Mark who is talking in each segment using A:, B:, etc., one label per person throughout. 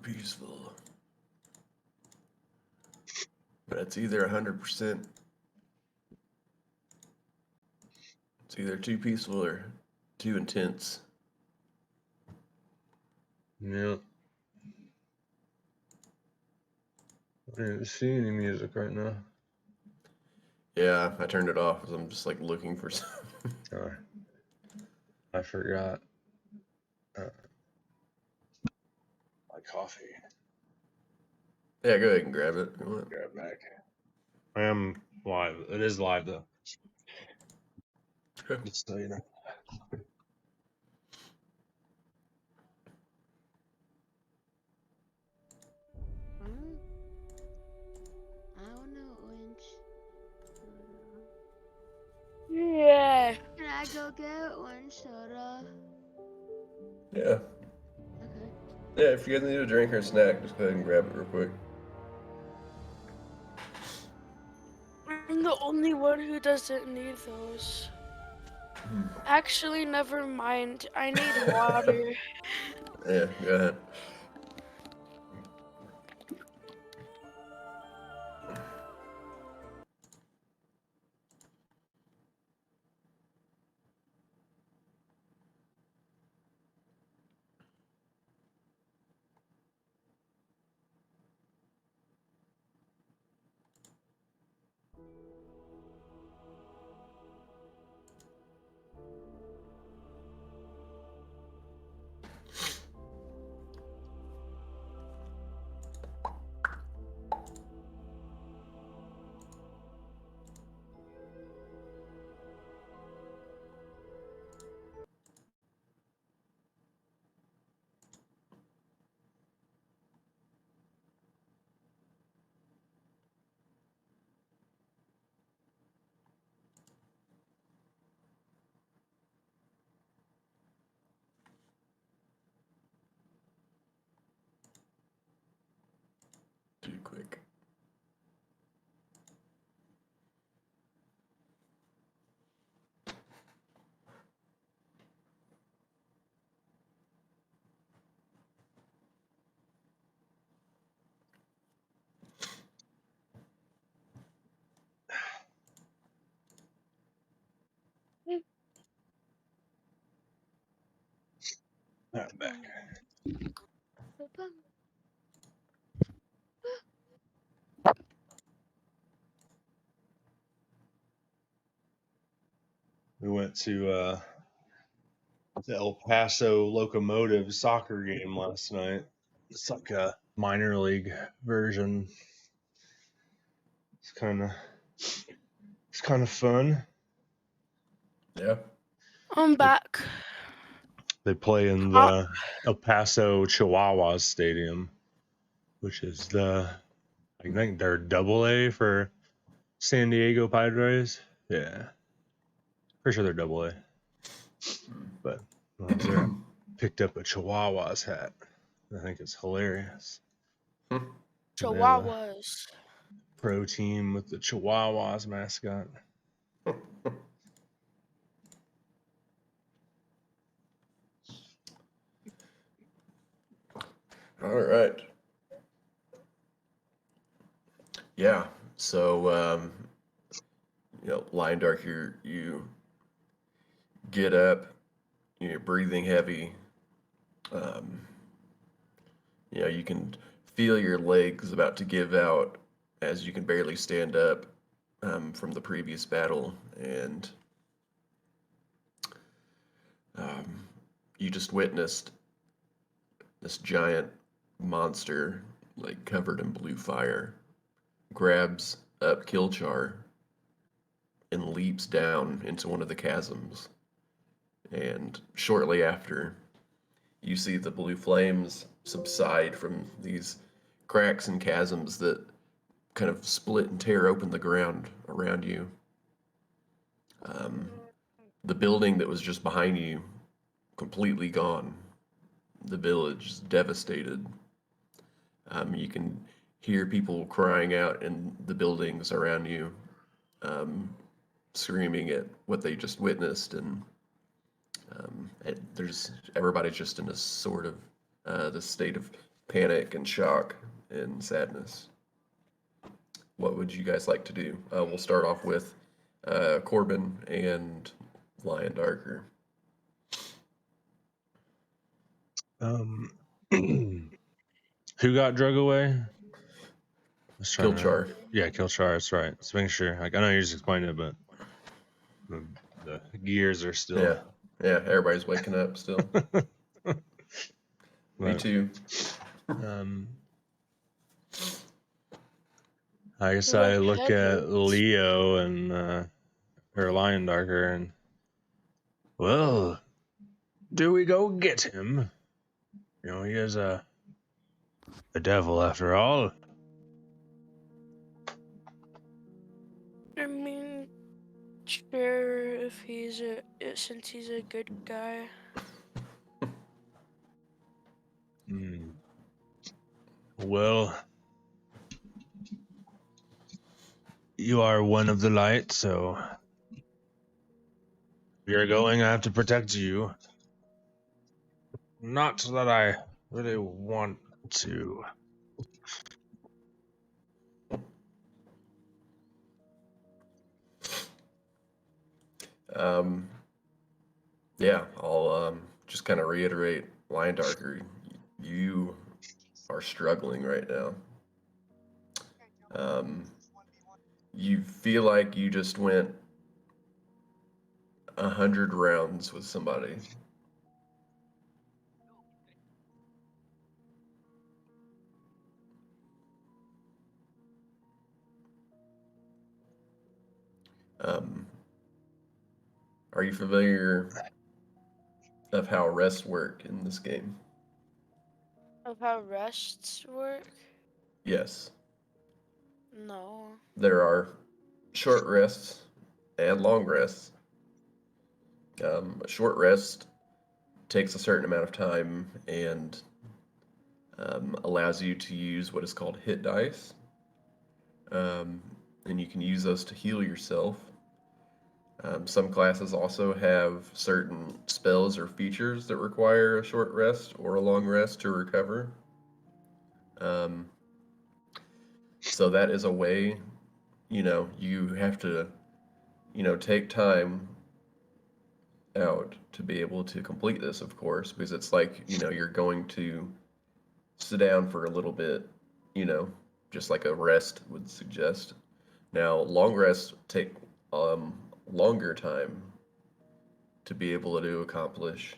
A: peaceful. But it's either 100%. It's either too peaceful or too intense.
B: Yeah. I didn't see any music right now.
A: Yeah, I turned it off because I'm just like looking for some.
B: Sorry. I forgot. My coffee.
A: Yeah, go ahead and grab it. You want?
B: Grab back. I am live. It is live though.
A: Okay.
B: Just so you know.
C: I don't know, Orange.
D: Yeah.
C: Can I go get orange soda?
A: Yeah.
C: Okay.
A: Yeah, if you guys need a drink or a snack, just go ahead and grab it real quick.
D: I'm the only one who doesn't need those. Actually, never mind. I need water.
A: Yeah, go ahead. Too quick.
B: I'm back. We went to the El Paso Locomotive soccer game last night. It's like a minor league version. It's kind of fun.
A: Yeah.
D: I'm back.
B: They play in the El Paso Chihuahuas Stadium, which is I think they're double A for San Diego Padres. Yeah. Pretty sure they're double A. But when I was there, I picked up a Chihuahuas hat. I think it's hilarious.
D: Chihuahuas.
B: Pro team with the Chihuahuas mascot.
A: All right. Yeah. So, Lion Dark, you get up, you're breathing heavy. You can feel your legs about to give out as you can barely stand up from the previous battle, and you just witnessed this giant monster, like covered in blue fire, grabs up Kilchar and leaps down into one of the chasms. And shortly after, you see the blue flames subside from these cracks and chasms that kind of split and tear open the ground around you. The building that was just behind you, completely gone. The village is devastated. You can hear people crying out in the buildings around you, screaming at what they just witnessed, and there's everybody's just in a sort of the state of panic and shock and sadness. What would you guys like to do? We'll start off with Corbin and Lion Darker.
B: Who got drug away?
A: Kilchar.
B: Yeah, Kilchar. That's right. Just making sure. Like I know you just explained it, but the gears are still.
A: Yeah, yeah. Everybody's waking up still. Me
B: But,
A: too.
B: I guess
D: Like
B: I look at
D: headlights.
B: Leo and her Lion Darker, and well, do we go get him? You know, he is a devil after all.
D: I mean, sure, if since he's a good guy.
B: Well, you are one of the light, so if you're going, I have to protect you. Not that I really want to.
A: Yeah, I'll just kind of reiterate, Lion Darker, you are struggling right now. You feel like you just went 100 rounds with somebody. Are you familiar of how rests work in this game?
D: Of how rests work?
A: Yes.
D: No.
A: There are short rests and long rests. A short rest takes a certain amount of time and allows you to use what is called hit dice. And you can use those to heal yourself. Some classes also have certain spells or features that require a short rest or a long rest to recover. So that is a way, you have to, take time out to be able to complete this, of course, because it's like, you're going to sit down for a little bit, just like a rest would suggest. Now, long rests take longer time to be able to accomplish.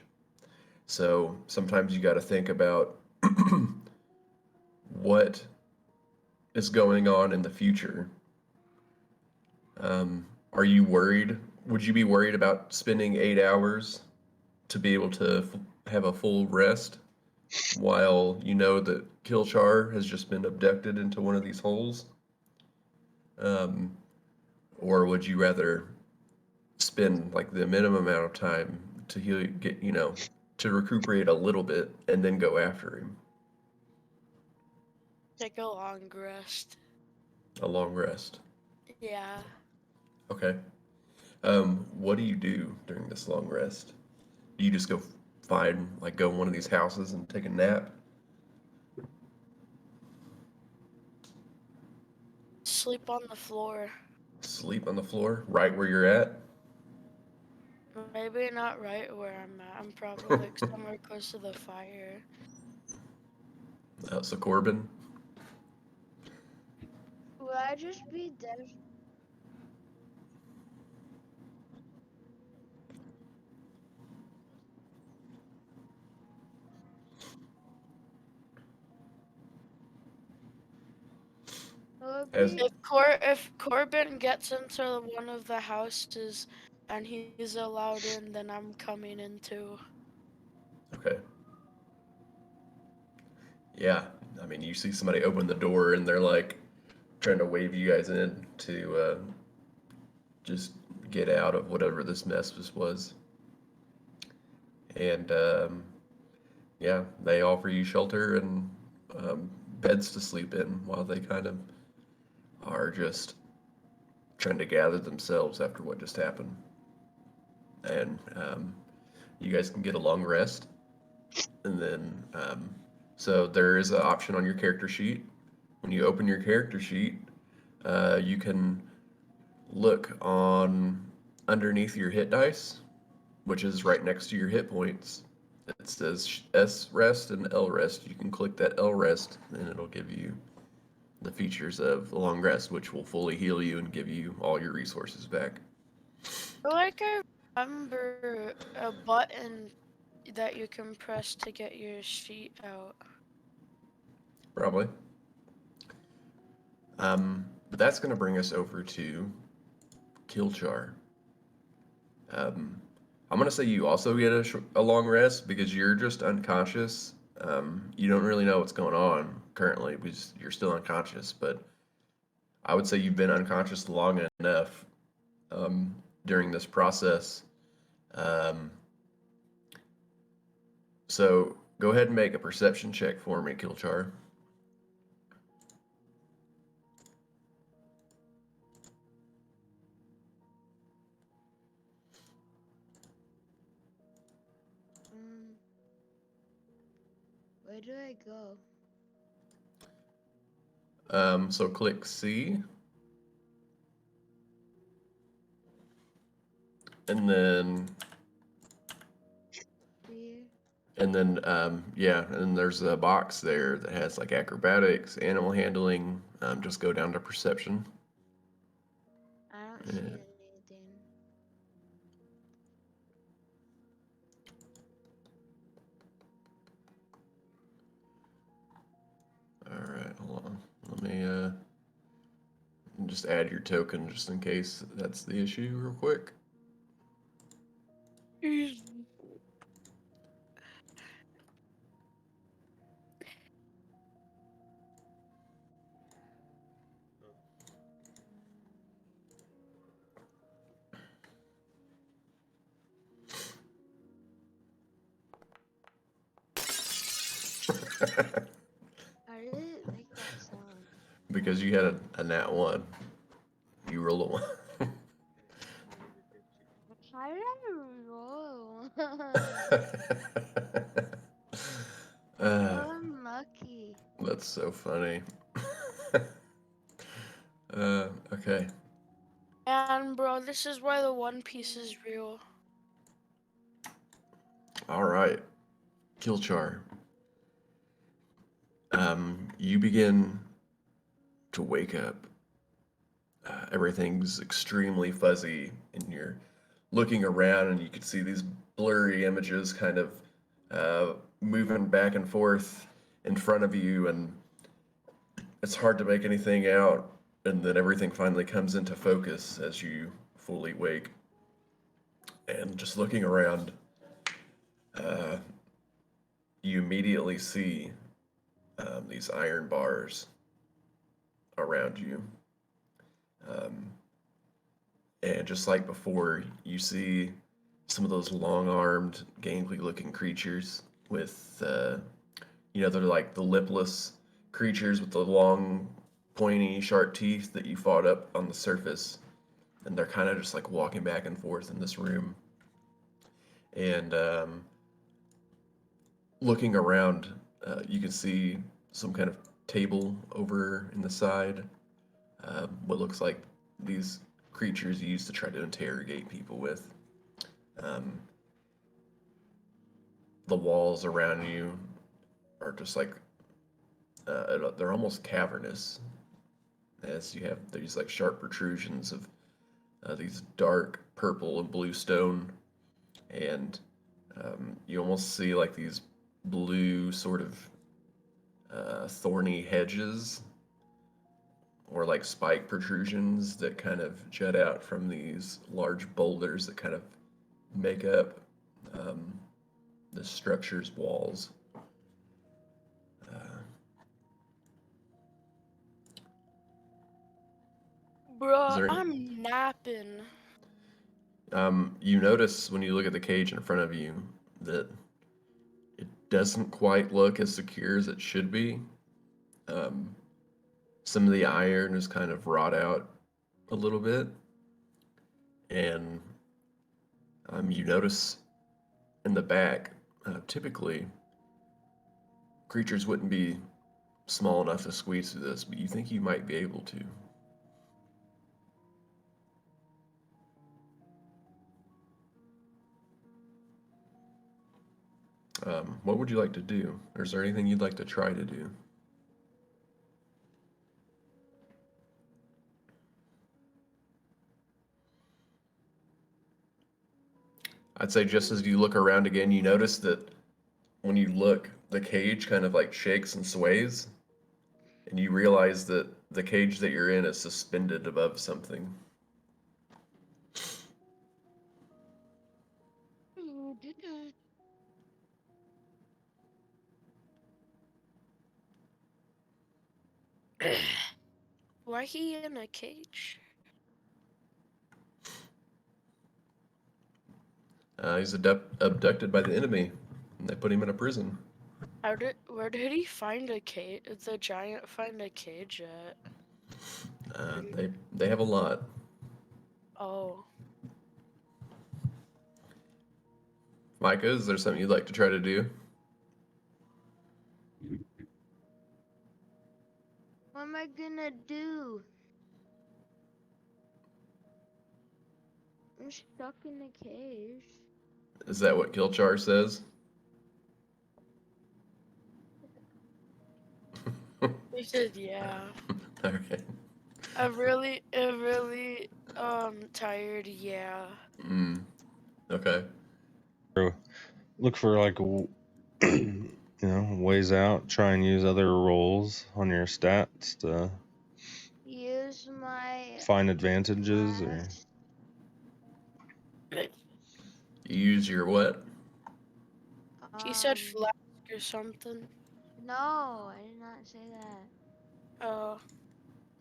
A: So sometimes you got to think about what is going on in the future. Are you worried? Would you be worried about spending 8 hours to be able to have a full rest while you know that Kilchar has just been abducted into one of these holes? Or would you rather spend like the minimum amount of time to heal, to recuperate a little bit and then go after him?
D: Take a long rest.
A: A long rest.
D: Yeah.
A: Okay. What do you do during this long rest? Do you just go go in one of these houses and take a nap?
D: Sleep on the floor.
A: Sleep on the floor, right where you're at?
D: Maybe not right where I'm at. I'm probably like somewhere close to the fire.
A: So Corbin?
C: Would I just be dead?
A: As
D: If Corbin gets into one of the houses and he's allowed in, then I'm coming in too.
A: Okay. Yeah, I mean, you see somebody open the door and they're like trying to wave you guys in to just get out of whatever this mess was. And yeah, they offer you shelter and beds to sleep in while they kind of are just trying to gather themselves after what just happened. And you guys can get a long rest and then So there is an option on your character sheet. When you open your character sheet, you can look on underneath your hit dice, which is right next to your hit points. It says S rest and L rest. You can click that L rest, and it'll give you the features of the long rest, which will fully heal you and give you all your resources back.
D: Like I remember a button that you can press to get your sheet out.
A: Probably. But that's going to bring us over to Killchar. I'm going to say you also get a long rest because you're just unconscious. You don't really know what's going on currently because you're still unconscious, but I would say you've been unconscious long enough during this process. So go ahead and make a perception check for me, Killchar.
C: Where do I go?
A: So click C. And then
C: Here.
A: yeah, and there's a box there that has like acrobatics, animal handling. Just go down to perception.
C: I don't see
A: Yeah.
C: anything.
A: All right, hold on. Let me just add your token just in case that's the issue real quick.
C: How did it make that sound?
A: Because you had a nat 1. You rolled a 1.
C: How did I roll?
A: uh,
C: So unlucky.
A: that's so funny. Okay.
D: And bro, this is why the One Piece is real.
A: All right. Killchar. You begin to wake up. Everything's extremely fuzzy, and you're looking around, and you can see these blurry images kind of moving back and forth in front of you, and it's hard to make anything out. And then everything finally comes into focus as you fully wake. And just looking around, you immediately see these iron bars around you. And just like before, you see some of those long-armed, gangly-looking creatures with, they're like the lipless creatures with the long, pointy, sharp teeth that you fought up on the surface. And they're kind of just like walking back and forth in this room. And looking around, you can see some kind of table over in the side. What looks like these creatures used to try to interrogate people with. The walls around you are just like they're almost cavernous, as you have these like sharp protrusions of these dark purple and blue stone, and you almost see like these blue sort of thorny hedges or like spike protrusions that kind of jut out from these large boulders that kind of make up the structure's walls. Is
D: Bro,
A: there
D: I'm napping.
A: you notice when you look at the cage in front of you that it doesn't quite look as secure as it should be. Some of the iron is kind of wrought out a little bit, and you notice in the back, typically creatures wouldn't be small enough to squeeze through this, but you think you might be able to. What would you like to do? Or is there anything you'd like to try to do? I'd say just as you look around again, you notice that when you look, the cage kind of like shakes and sways, and you realize that the cage that you're in is suspended above something.
D: Why he in a cage?
A: He's abducted by the enemy, and they put him in a prison.
D: Where did he find a cage? The giant find a cage at?
A: They have a lot.
D: Oh,
A: Micah, is there something you'd like to try to do?
C: What am I gonna do? I'm stuck in the cage.
A: Is that what Kilchar says?
D: he said yeah.
A: Okay.
D: A really tired yeah.
A: Okay.
B: Look for like ways out. Try and use other rolls on your stats to
C: Use my
B: find advantages or
C: last-
A: You use your what?
D: He said
C: um,
D: flask or something.
C: No, I did not say that.
D: Oh,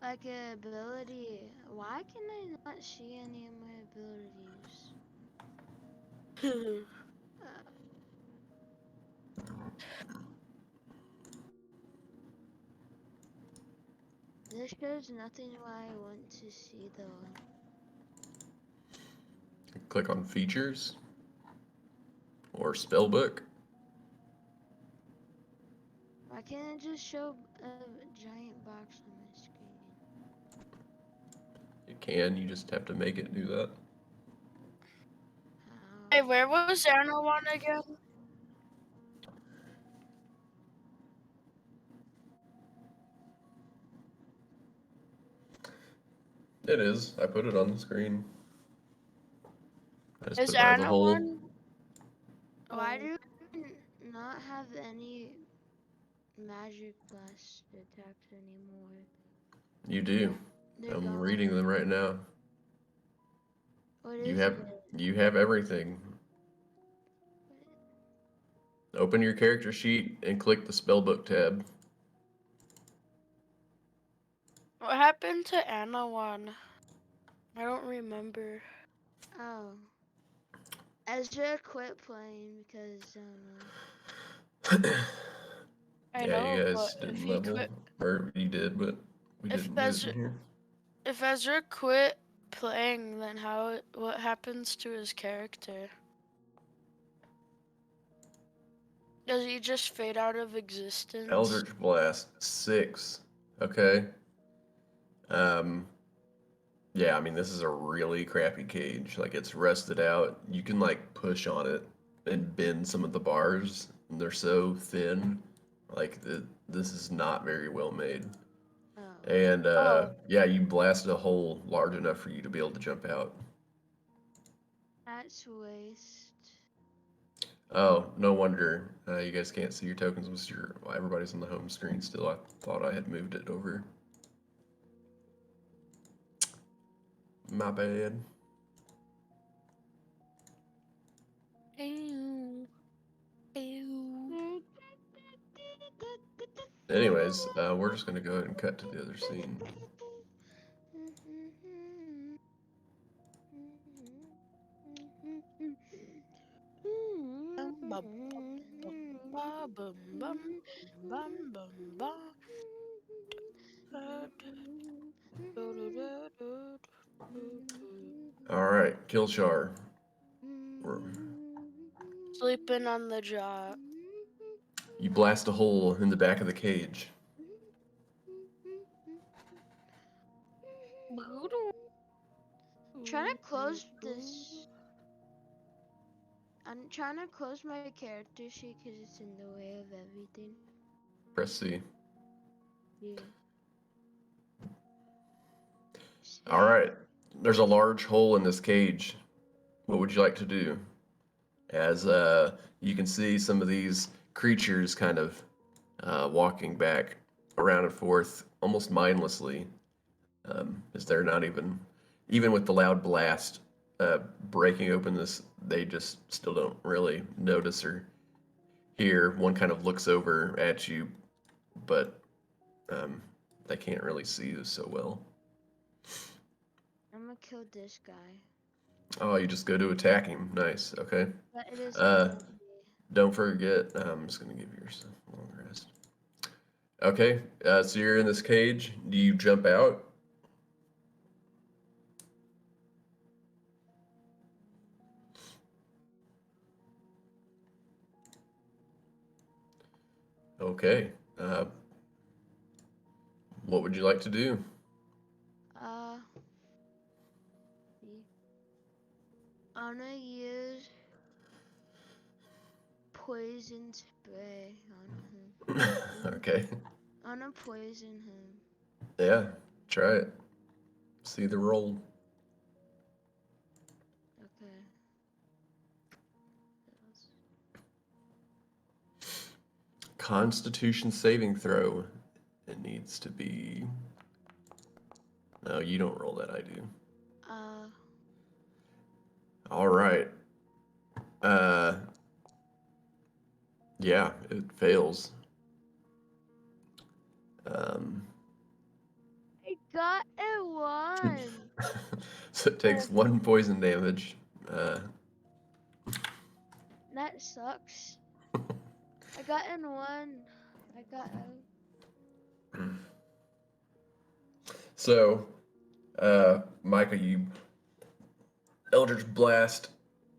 C: Like a ability. Why can I not see any of my abilities? Uh, this shows nothing why I want to see though.
A: Click on features or spellbook.
C: Why can't it just show a giant box on my screen?
A: You can, you just have to make it do that.
D: hey,
C: How?
D: where was Anna one again?
A: It is. I put it on the screen. I just
D: Is
A: put it as a
D: Anna
A: whole.
D: one?
C: Why
D: Oh.
C: do we not have any magic blast attacks anymore?
A: You do.
C: They're
A: I'm
C: gone.
A: reading them right now.
C: What
A: You
C: is
A: have
C: it?
A: you have everything. Open your character sheet and click the spellbook tab.
D: What happened to Anna one? I don't remember.
C: Oh. Ezra quit playing because,
D: I
A: Yeah,
D: know,
A: you
D: but
A: guys
D: if
A: didn't
D: he
A: level.
D: quit,
A: Or you did, but we
D: if
A: didn't do it in here.
D: Ezra quit playing, then what happens to his character? Does he just fade out of existence?
A: Eldritch Blast 6. Okay. Yeah, I mean this is a really crappy cage. Like it's rusted out. You can like push on it and bend some of the bars, and they're so thin. Like this is not very well made.
C: oh.
A: And
D: Oh,
A: yeah, you blasted a hole large enough for you to be able to jump out.
C: That's waste.
A: Oh, no wonder you guys can't see your tokens. Well, everybody's on the home screen still. I thought I had moved it over. My bad.
D: ew, ew.
A: Anyways, we're just gonna go ahead and cut to the other scene.
D: Bum, bum, bum, bum, bum, bum, bum, bum, bum. Da, da, da, da, da, da, da.
A: All right, Killchar.
D: Sleeping on the job.
A: You blast a hole in the back of the cage.
C: Trying to close this. I'm trying to close my character sheet because it's in the way of everything.
A: Press C.
C: Yeah.
A: All right. There's a large hole in this cage. What would you like to do? As you can see some of these creatures kind of walking back around and forth almost mindlessly, as they're not even with the loud blast breaking open this, they just still don't really notice or hear. One kind of looks over at you, but they can't really see you so well.
C: I'm gonna kill this guy.
A: Oh, you just go to attack him. Nice. Okay.
C: But it is
A: Uh, Don't forget, I'm just going to give yourself a long rest. Okay, so you're in this cage. Do you jump out? Okay. What would you like to do?
C: I'm gonna use poison spray on him.
A: Okay.
C: I'm gonna poison him.
A: Yeah, try it. See the roll.
C: Okay.
A: Constitution saving throw. It needs to be. No, you don't roll that, I do. All right. Yeah, it fails.
C: I got a 1.
A: So it takes 1 poison damage.
C: That sucks. I got an 1. I got a...
A: So, Micah, you Eldritch blast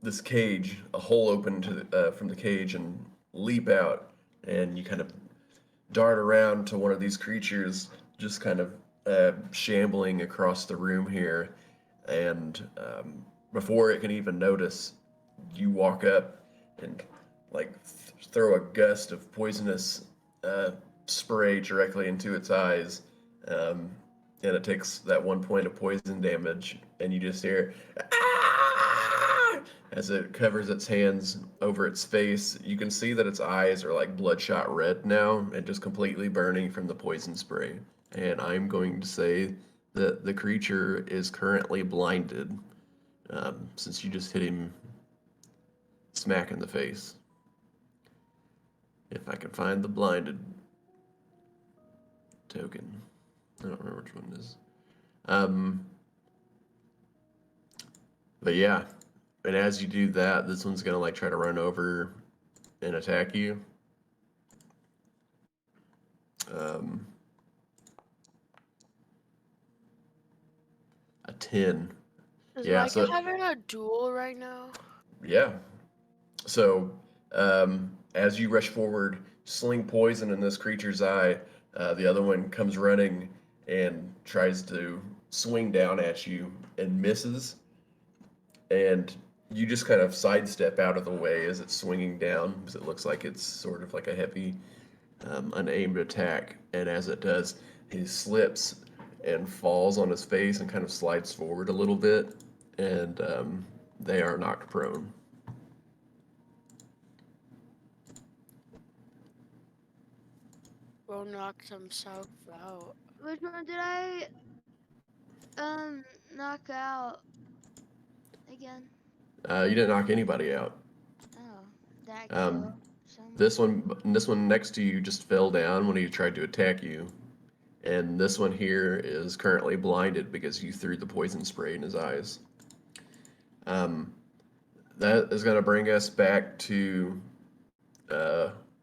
A: this cage, a hole open to from the cage, and leap out, and you kind of dart around to one of these creatures, just kind of shambling across the room here, and before it can even notice, you walk up and like throw a gust of poisonous spray directly into its eyes. And it takes that 1 point of poison damage, and you just hear "Ah!" as it covers its hands over its face. You can see that its eyes are like bloodshot red now and just completely burning from the poison spray. And I'm going to say that the creature is currently blinded, since you just hit him smack in the face. If I can find the blinded token. I don't remember which one it is. But yeah, and as you do that, this one's gonna like try to run over and attack you. A 10.
D: Is
A: Yeah,
D: Micah
A: so
D: having a duel right now?
A: yeah. So as you rush forward, sling poison in this creature's eye, the other one comes running and tries to swing down at you and misses. And you just kind of sidestep out of the way as it's swinging down because it looks like it's sort of like a heavy, unaimed attack. And as it does, he slips and falls on his face and kind of slides forward a little bit, and they are knocked prone.
D: Bro knocked himself out.
C: Which one did I knock out again?
A: You didn't knock anybody out.
C: Oh, that
A: Um,
C: kill someone.
A: this one next to you just fell down when he tried to attack you, and this one here is currently blinded because you threw the poison spray in his eyes. That is going to bring us back to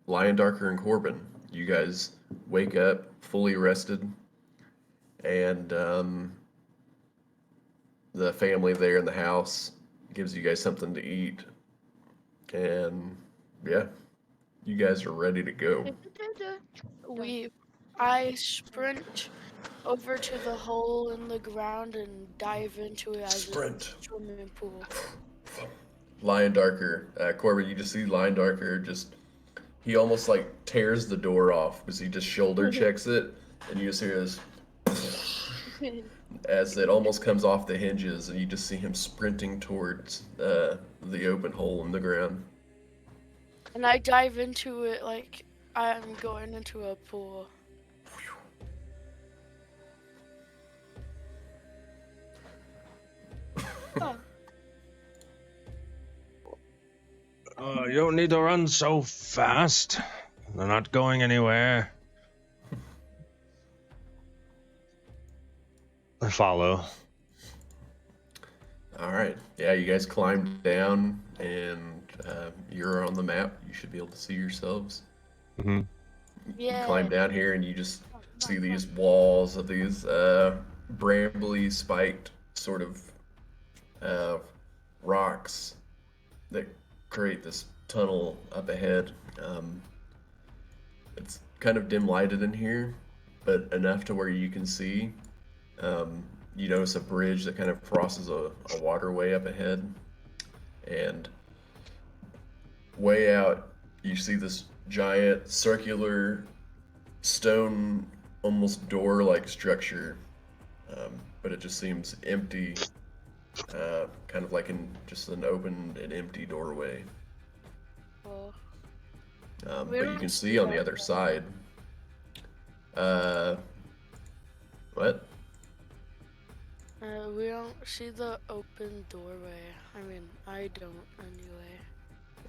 A: Lion Darker and Corbin. You guys wake up fully rested, and the family there in the house gives you guys something to eat, and yeah, You guys are ready to go.
D: I sprint over to the hole in the ground and dive into it as a
A: Sprint.
D: swimming pool.
A: Lion Darker, Corbin, you just see Lion Darker he almost like tears the door off because he just shoulder checks it, and you just hear this as it almost comes off the hinges, and you just see him sprinting towards the open hole in the ground.
D: And I dive into it like I'm going into a pool. Oh.
B: You don't need to run so fast. They're not going anywhere. I follow.
A: All right. Yeah, you guys climbed down, and you're on the map. You should be able to see yourselves.
B: Mm-hmm.
A: You climb down here, and you just see these walls of these brambly spiked sort of rocks that create this tunnel up ahead. It's kind of dim lighted in here, but enough to where you can see. You notice a bridge that kind of crosses a waterway up ahead, and way out you see this giant circular stone, almost door-like structure, but it just seems empty, kind of like in just an open and empty doorway.
D: Oh.
A: But you can see on the other side. What?
D: We don't see the open doorway. I mean, I don't anyway.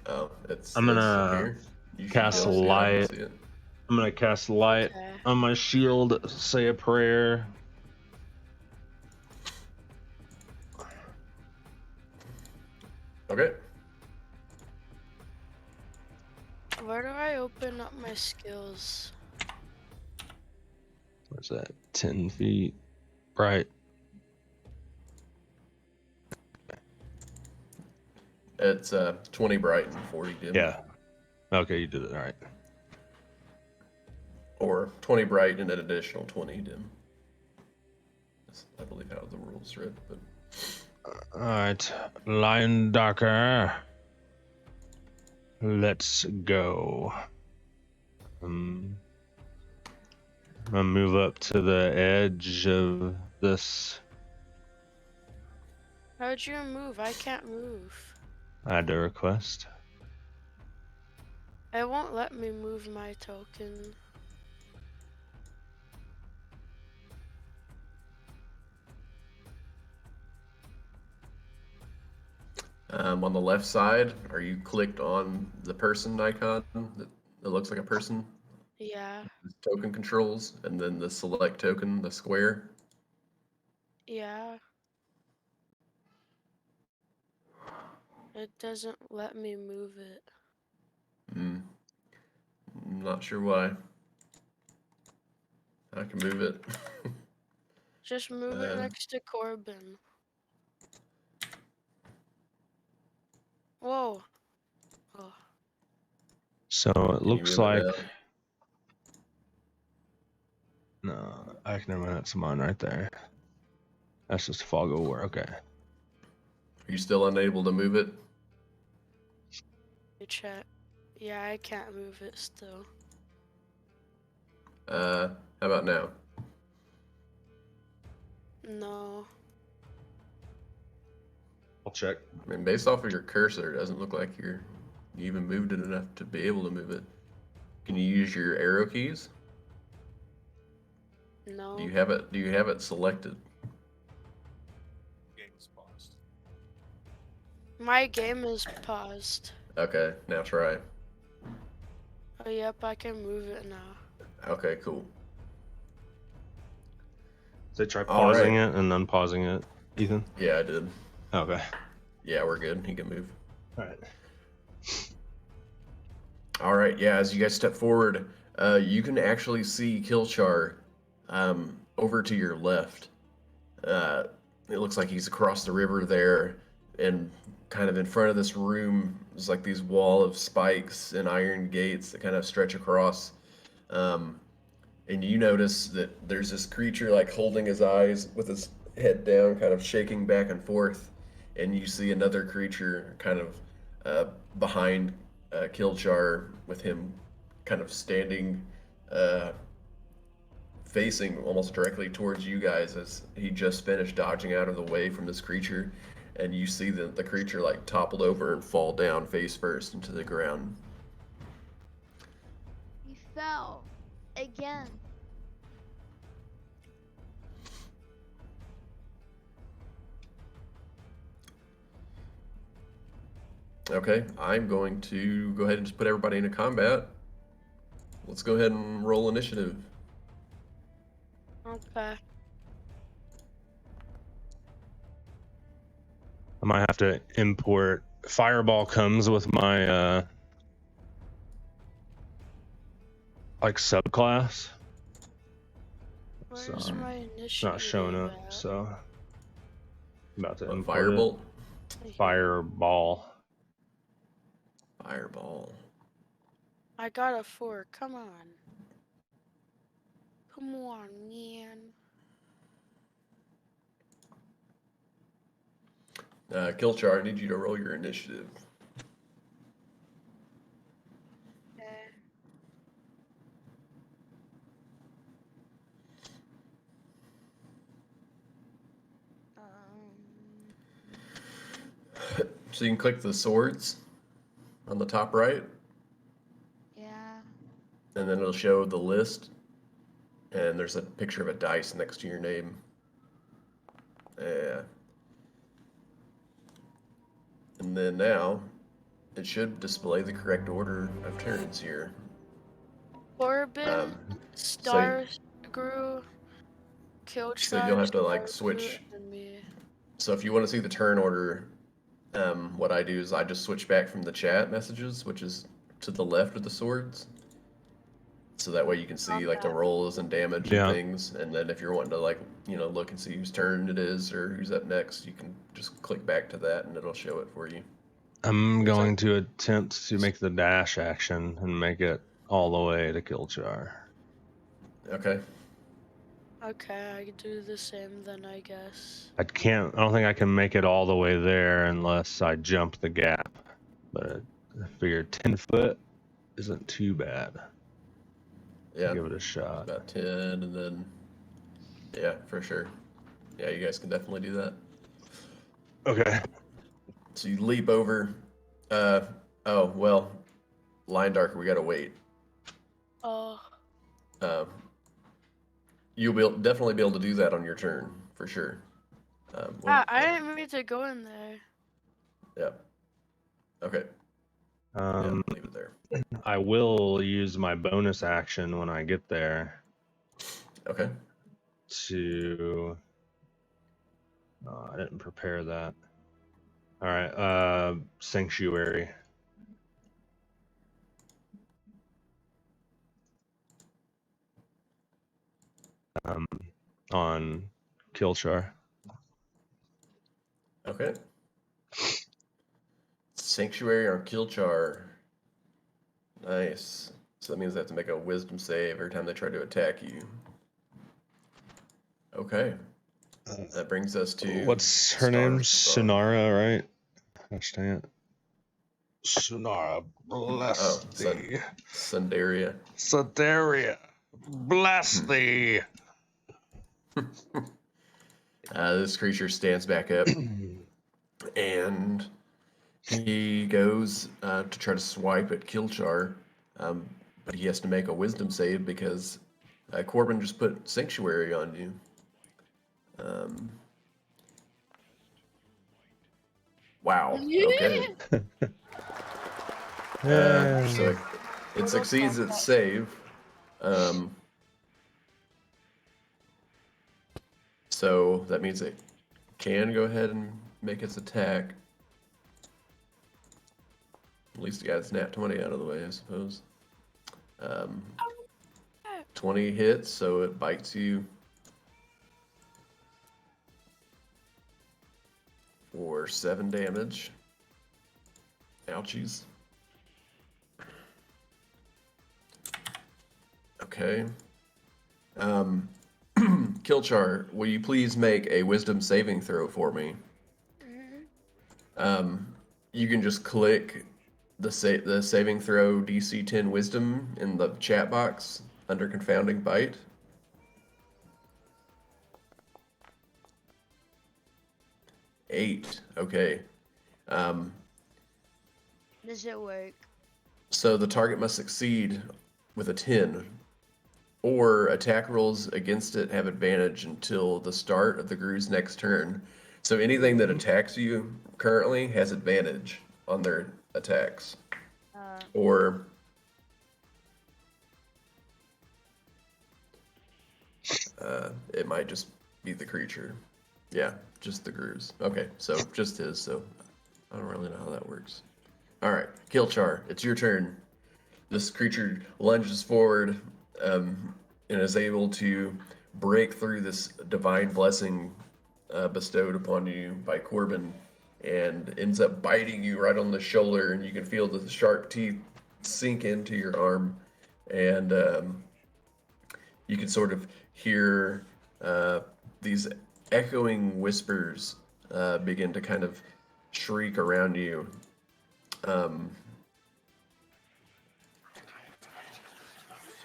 A: Oh, it's
B: I'm gonna
A: up here. You should
B: cast
A: be able to see it. I can
B: light.
A: see it.
B: I'm gonna cast light
D: Okay.
B: on my shield, say a prayer.
A: Okay.
D: Where do I open up my skills?
B: What's that? 10 feet. Right.
A: It's 20 bright and 40 dim.
B: Yeah. Okay, you did it. All right.
A: Or 20 bright and an additional 20 dim. That's, I believe, how the rules read. But
B: All right. Lion Darker. Let's go. I'm gonna move up to the edge of this.
D: How'd you move? I can't move.
B: Add a request.
D: It won't let me move my token.
A: on the left side, are you clicked on the person icon that looks like a person?
D: Yeah.
A: Token controls, and then the select token, the square.
D: Yeah. It doesn't let me move it.
A: I'm not sure why. I can move it.
D: Just move it next to Corbin. Whoa. Oh.
B: So it
A: Can you
B: looks
A: move it
B: like.
A: down?
B: No, I can remember that's mine right there. That's just fog of war. Okay.
A: Are you still unable to move it?
D: You check. Yeah, I can't move it still.
A: How about now?
D: No.
B: I'll check.
A: I mean, based off of your cursor, it doesn't look like you even moved it enough to be able to move it. Can you use your arrow keys?
D: No.
A: Do you have it selected?
E: Game's paused.
D: My game is paused.
A: Okay, now try.
D: Oh, yep, I can move it now.
A: Okay, cool.
B: So try
A: All
B: pausing
A: right.
B: it and unpausing it, Ethan.
A: Yeah, I did.
B: Okay.
A: Yeah, we're good. He can move.
B: All right.
A: All right, yeah, as you guys step forward, you can actually see Kilchar over to your left. It looks like he's across the river there, and kind of in front of this room is like these wall of spikes and iron gates that kind of stretch across. Um, and you notice that there's this creature like holding his eyes with his head down, kind of shaking back and forth. And you see another creature kind of behind Kilchar with him kind of standing, uh, facing almost directly towards you guys as he just finished dodging out of the way from this creature. And you see the creature like toppled over and fall down face first into the ground.
C: He fell again.
A: Okay, I'm going to go ahead and just put everybody into combat. Let's go ahead and roll initiative.
D: Okay.
B: I might have to import. Fireball comes with my like subclass.
D: Where's
B: So,
D: my
B: it's
D: initiative
B: not showing up,
D: at?
B: so I'm about to
A: What,
B: import
A: firebolt?
B: it. Fireball.
A: Fireball.
D: I got a 4. Come on. Come on, man.
A: Kilchar, I need you to roll your initiative.
C: Okay.
A: So you can click the swords on the top right,
C: Yeah.
A: and then it'll show the list, and there's a picture of a dice next to your name. Yeah. And then now, it should display the correct order of turns here.
D: Corbin,
A: Um,
D: Star Grew, Killchar,
A: so you'll have to like
D: Star
A: switch.
D: Grew, and me.
A: So if you want to see the turn order, what I do is I just switch back from the chat messages, which is to the left of the swords. So that way you can see like the
D: Okay.
A: rolls and damage and
B: Yeah.
A: things. And then if you're wanting to like, look and see whose turn it is or who's up next, you can just click back to that and it'll show it for you.
B: I'm
A: Looks
B: going
A: like-
B: to attempt to make the dash action and make it all the way to Kilchar.
A: Okay.
D: Okay, I could do the same then, I guess.
B: I don't think I can make it all the way there unless I jump the gap. But I figured 10 foot isn't too bad.
A: Yeah.
B: Give it a shot.
A: About 10 and then, yeah, for sure. Yeah, you guys can definitely do that.
B: Okay.
A: So you leap over. Oh, well, line darker, we gotta wait.
D: Oh,
A: Um, definitely be able to do that on your turn, for sure.
D: I didn't mean to go in there.
A: Yep. Okay. Yeah, leave it there.
B: I will use my bonus action when I get there
A: Okay.
B: to. I didn't prepare that. All right. Sanctuary. On Kilchar.
A: Okay. Sanctuary on Kilchar. Nice. So that means they have to make a wisdom save every time they try to attack you. Okay. That brings us to
B: What's her name?
A: Star.
B: Sonara, right? Understand? Sonara, bless thee.
A: Sundaria.
B: Soteria, bless thee.
A: This creature stands back up and he goes to try to swipe at Kilchar, but he has to make a wisdom save because Corbin just put Sanctuary on you. Wow. Okay. So it succeeds its save. So that means it can go ahead and make its attack. At least it got its nat 20 out of the way, I suppose. 20 hits, so it bites you for 7 damage. Ouchies. Okay. Killchar, will you please make a wisdom saving throw for me? You can just click the saving throw DC 10 wisdom in the chat box under confounding bite. Eight. Okay.
C: Does it work?
A: So the target must succeed with a 10, or attack rolls against it have advantage until the start of the Gru's next turn. So anything that attacks you currently has advantage on their attacks. Or it might just be the creature. Yeah, just the Gru's. Okay, so just his, so I don't really know how that works. Alright, Killchar, it's your turn. This creature lunges forward and is able to break through this divine blessing bestowed upon you by Corbin, and ends up biting you right on the shoulder, and you can feel the sharp teeth sink into your arm, and you can sort of hear these echoing whispers begin to kind of shriek around you.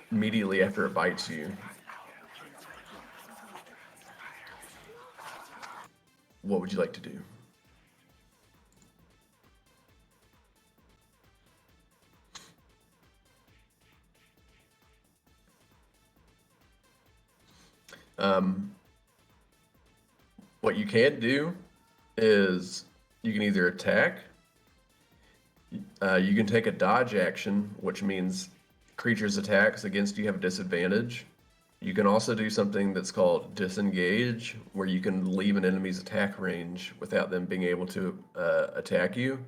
A: Immediately after it bites you. What would you like to do? What you can do is you can either attack, you can take a dodge action, which means creatures' attacks against you have a disadvantage. You can also do something that's called disengage, where you can leave an enemy's attack range without them being able to attack you.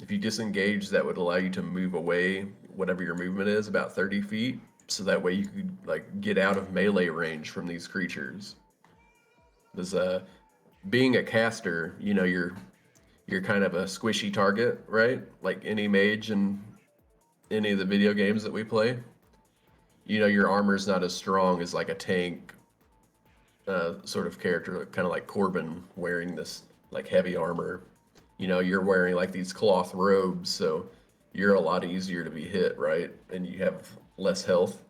A: If you disengage, that would allow you to move away, whatever your movement is, about 30 feet, so that way you could like get out of melee range from these creatures. Because being a caster, you know, you're kind of a squishy target, right? Like any mage in any of the video games that we play. You know, your armor's not as strong as like a tank sort of character, kind of like Corbin wearing this like heavy armor. You know, you're wearing like these cloth robes, so you're a lot easier to be hit, right? And you have less health.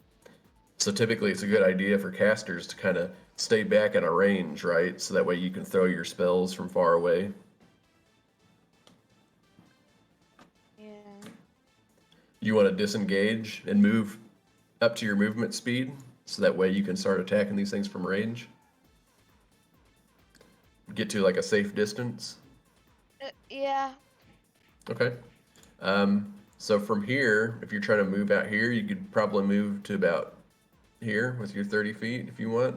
A: So typically it's a good idea for casters to kind of stay back at a range, right? So that way you can throw your spells from far away.
C: Yeah.
A: You want to disengage and move up to your movement speed, so that way you can start attacking these things from range. Get to like a safe distance.
C: Yeah.
A: Okay. So from here, if you're trying to move out here, you could probably move to about here with your 30 feet if you want.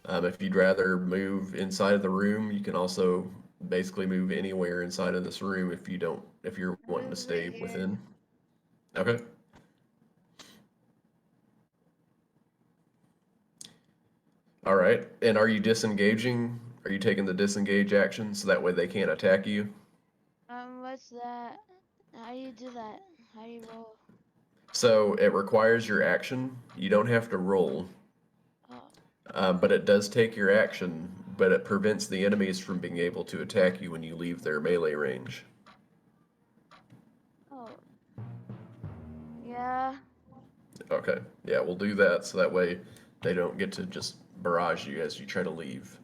A: If you'd rather move inside of the room, you can also basically move anywhere inside of this room if you're wanting to stay within. Okay. All right. And are you disengaging? Are you taking the disengage action so that way they can't attack you?
C: What's that? How do you do that? How do you roll?
A: So it requires your action. You don't have to roll, but it does take your action, but it prevents the enemies from being able to attack you when you leave their melee range.
C: Oh. Yeah.
A: Okay. Yeah, we'll do that so that way they don't get to just barrage you as you try to leave.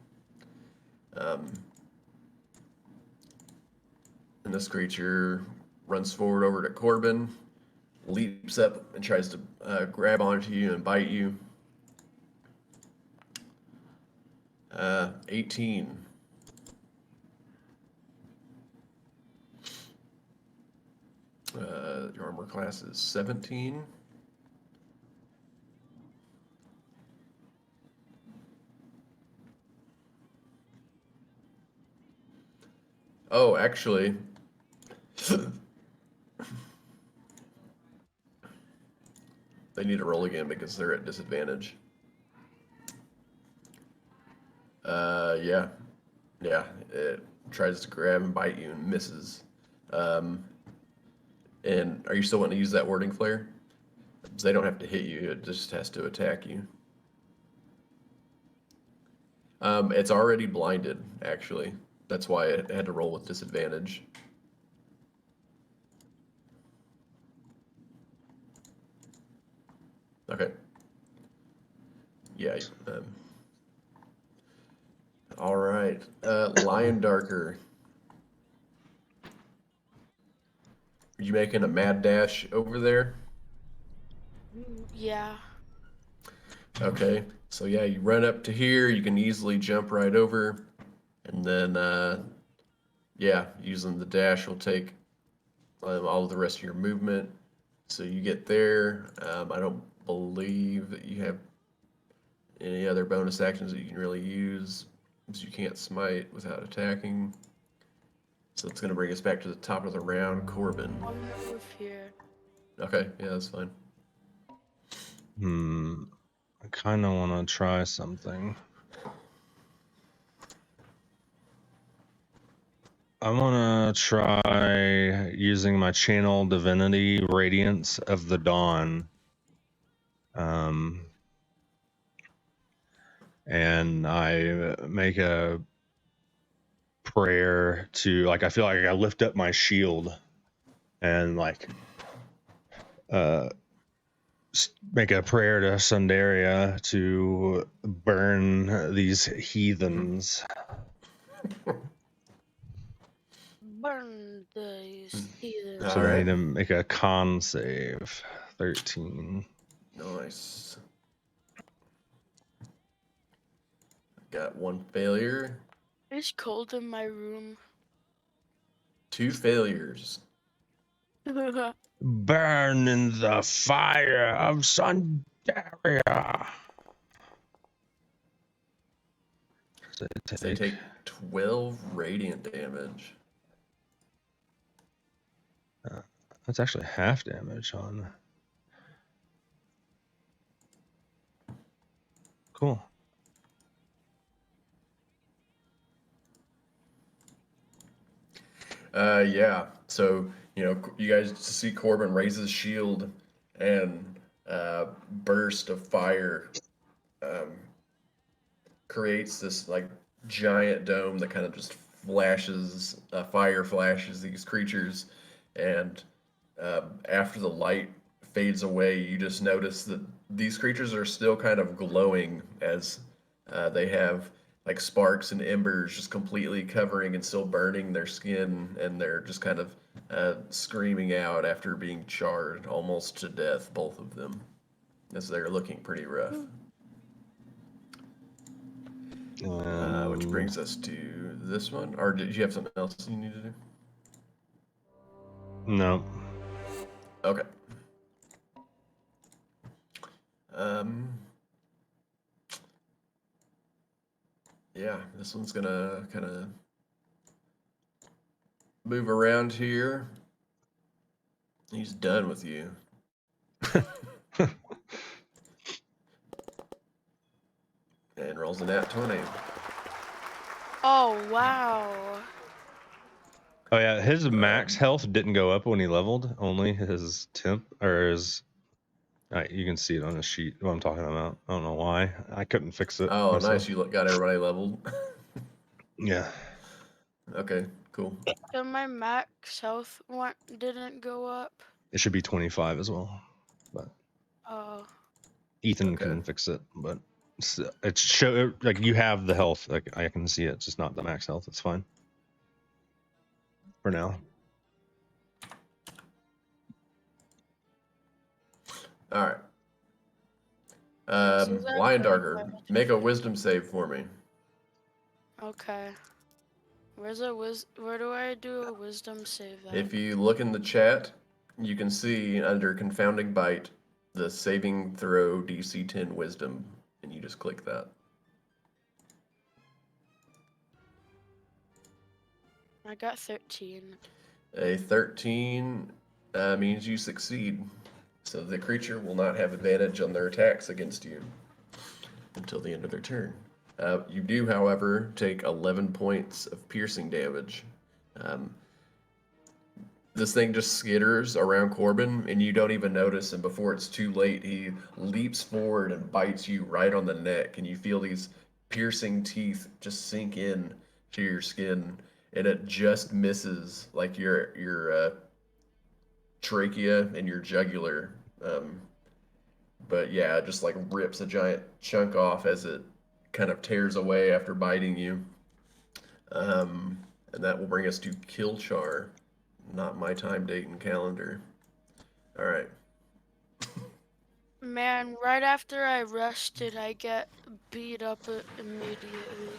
A: And this creature runs forward over to Corbin, leaps up and tries to grab onto you and bite you. 18. Your armor class is 17. Oh, actually, they need to roll again because they're at disadvantage. Yeah. Yeah, it tries to grab and bite you and misses. And are you still wanting to use that wording flare? Because they don't have to hit you, it just has to attack you. It's already blinded, actually. That's why it had to roll with disadvantage. Okay. Yeah. All right. Lion Darker. Are you making a mad dash over there?
D: Yeah.
A: Okay. So yeah, you run up to here. You can easily jump right over, and then yeah, using the dash will take all of the rest of your movement. So you get there. I don't believe that you have any other bonus actions that you can really use, because you can't smite without attacking. So it's going to bring us back to the top of the round, Corbin.
D: I'll move here.
A: Okay, yeah, that's fine.
B: I kind of want to try something. I want to try using my channel divinity Radiance of the Dawn. And I make a prayer to, like, I feel like I lift up my shield and like make a prayer to Sundaria to burn these heathens.
D: Burn these heathens.
B: So
A: All
B: I
A: right.
B: need to make a con save. 13.
A: Nice. Got one failure.
D: It's cold in my room.
A: 2 failures.
B: Burn in the fire of Sundaria. So
A: They take 12 radiant damage.
B: That's actually half damage on. Cool.
A: Yeah. So, you guys see Corbin raise his shield and burst of fire creates this like giant dome that kind of just flashes, fire flashes these creatures, and after the light fades away, you just notice that these creatures are still kind of glowing as they have like sparks and embers just completely covering and still burning their skin, and they're just kind of screaming out after being charred almost to death, both of them, as they're looking pretty rough. Which brings us to this one. Or did you have something else you need to do?
B: No.
A: Okay. Um. Yeah, this one's gonna kind of move around here. He's done with you. And rolls a nat 20.
D: Oh, wow.
B: Oh yeah, his max health didn't go up when he leveled. Only his temp or his. You can see it on the sheet. What I'm talking about. I don't know why. I couldn't fix it.
A: Oh,
B: myself.
A: nice. You got everybody leveled.
B: Yeah.
A: Okay, cool.
D: So my max health didn't go up.
B: It should be 25 as well, but Ethan
A: Okay.
B: can fix it. But it's show like you have the health. Like I can see it. It's just not the max health. It's fine for now.
A: All right.
D: So that's
A: Lion
D: 25
A: Darker, make a wisdom save for me.
D: Okay. Where do I do a wisdom save at?
A: If you look in the chat, you can see under Confounding Bite the saving throw DC 10 wisdom, and you just click that.
D: I got 13.
A: A 13 means you succeed, so the creature will not have advantage on their attacks against you until the end of their turn. You do, however, take 11 points of piercing damage. Um, this thing just skitters around Corbin, and you don't even notice. And before it's too late, he leaps forward and bites you right on the neck, and you feel these piercing teeth just sink in to your skin, and it just misses like your trachea and your jugular. Um, but yeah, it just like rips a giant chunk off as it kind of tears away after biting you. And that will bring us to Killchar. Not my time, date, and calendar. All right.
D: Man, right after I rested, I get beat up immediately.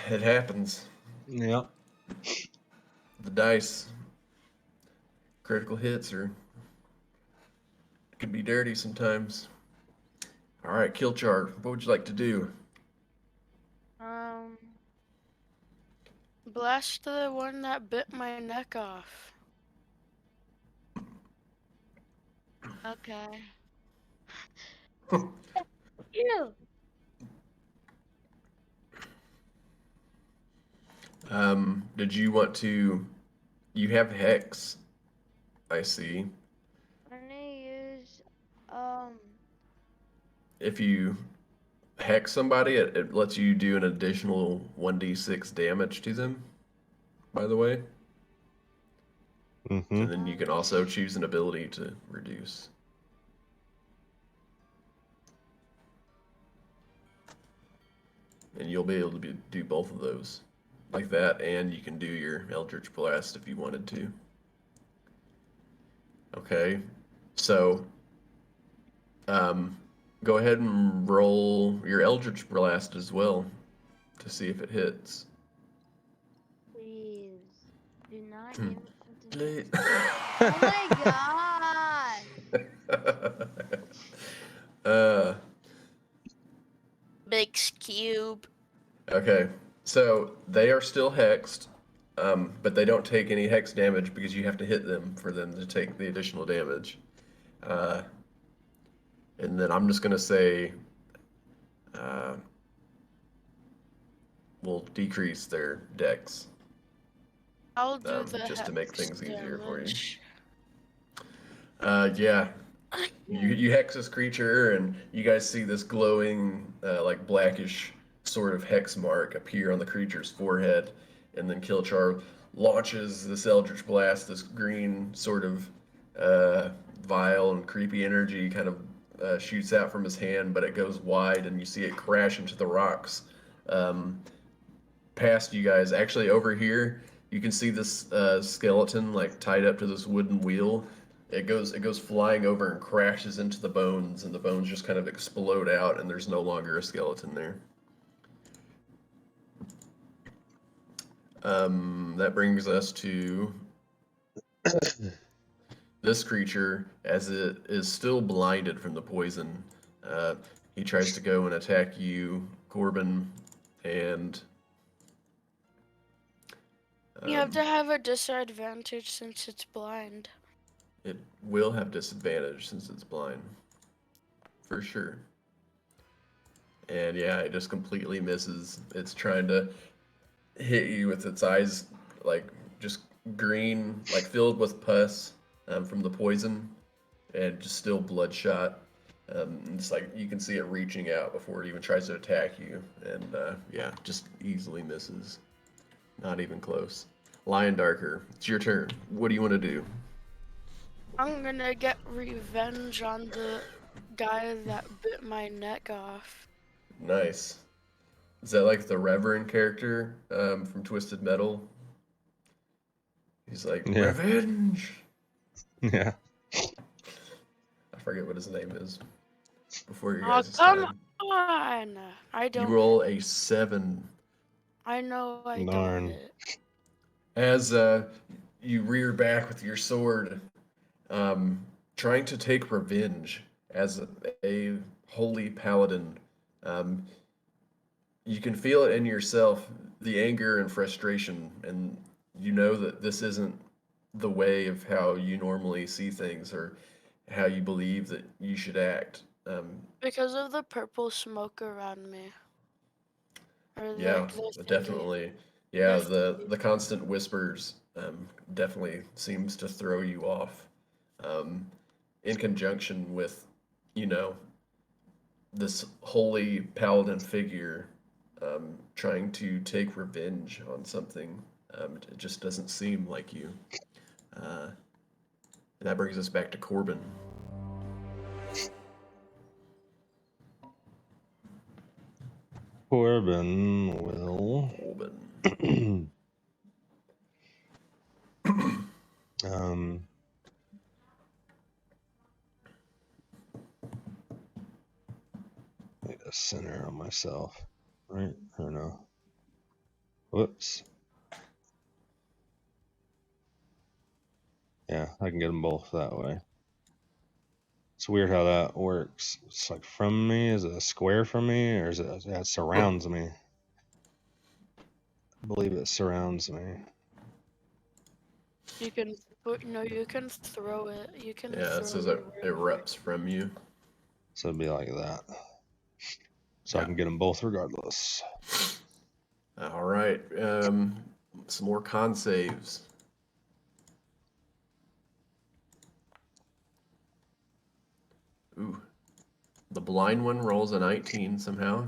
A: It happens.
B: Yep.
A: The dice. Critical hits are can be dirty sometimes. All right, Killchar. What would you like to do?
D: Blast the one that bit my neck off.
C: Okay. Ew.
A: Did you want to? You have hex. I see.
C: I'm gonna use
A: If you hex somebody, it lets you do an additional 1d6 damage to them. By the way,
B: Mm-hmm.
A: and then you can also choose an ability to reduce. And you'll be able to do both of those like that, and you can do your Eldritch Blast if you wanted to. Okay, so go ahead and roll your Eldritch Blast as well to see if it hits.
C: please do not
A: Hmm.
C: give me something.
A: Please.
C: Oh my god!
A: uh,
D: Big cube.
A: okay, so they are still hexed, but they don't take any hex damage because you have to hit them for them to take the additional damage. And then I'm just gonna say we'll decrease their dex
D: I'll do the
A: just to make
D: hex
A: things easier for you.
D: damage.
A: Yeah, you hex this creature, and you guys see this glowing, like blackish sort of hex mark appear on the creature's forehead, and then Killchar launches this Eldritch Blast, this green sort of vile and creepy energy kind of shoots out from his hand, but it goes wide, and you see it crash into the rocks past you guys. Actually, over here, you can see this skeleton like tied up to this wooden wheel. It goes flying over and crashes into the bones, and the bones just kind of explode out, and there's no longer a skeleton there. That brings us to this creature, as it is still blinded from the poison. He tries to go and attack you, Corbin, and
D: You have to have a disadvantage since it's blind.
A: it will have disadvantage since it's blind. For sure. And yeah, it just completely misses. It's trying to hit you with its eyes, like just green, like filled with pus from the poison, and just still bloodshot. It's like you can see it reaching out before it even tries to attack you, and yeah, just easily misses. Not even close. Lion Darker, it's your turn. What do you want to do?
D: I'm gonna get revenge on the guy that bit my neck off.
A: Nice. Is that like the Reverend character from Twisted Metal? He's like,
B: Yeah.
A: revenge!
B: Yeah.
A: I forget what his name is. Before your
D: Oh,
A: guys'
D: come
A: time.
D: on! I
A: You
D: don't.
A: roll a 7.
D: I know I
B: Darn.
D: don't.
A: As you rear back with your sword, trying to take revenge as a holy paladin. Um, you can feel it in yourself, the anger and frustration, and you know that this isn't the way of how you normally see things or how you believe that you should act.
D: Because of the purple smoke around me. Or
A: Yeah,
D: like they're thinking,
A: definitely. Yeah,
D: they're
A: the constant whispers definitely seems to throw you off. Um, in conjunction with, you know, this holy paladin figure trying to take revenge on something. It just doesn't seem like you. And that brings us back to Corbin.
B: Corbin will
A: Corbin.
B: need a center on myself, right? Or no? Whoops. Yeah, I can get them both that way. It's weird how that works. It's like from me. Is it a square from me, or is it? Yeah, it surrounds me. I believe it surrounds me.
D: you can you can throw it. You can
A: Yeah, it
D: throw
A: says
D: your
A: it
D: word for it.
A: erupts from you.
B: So it'd be like that. So I
A: Yeah.
B: can get them both regardless.
A: All right. Some more con saves. Ooh. The blind one rolls a 19 somehow.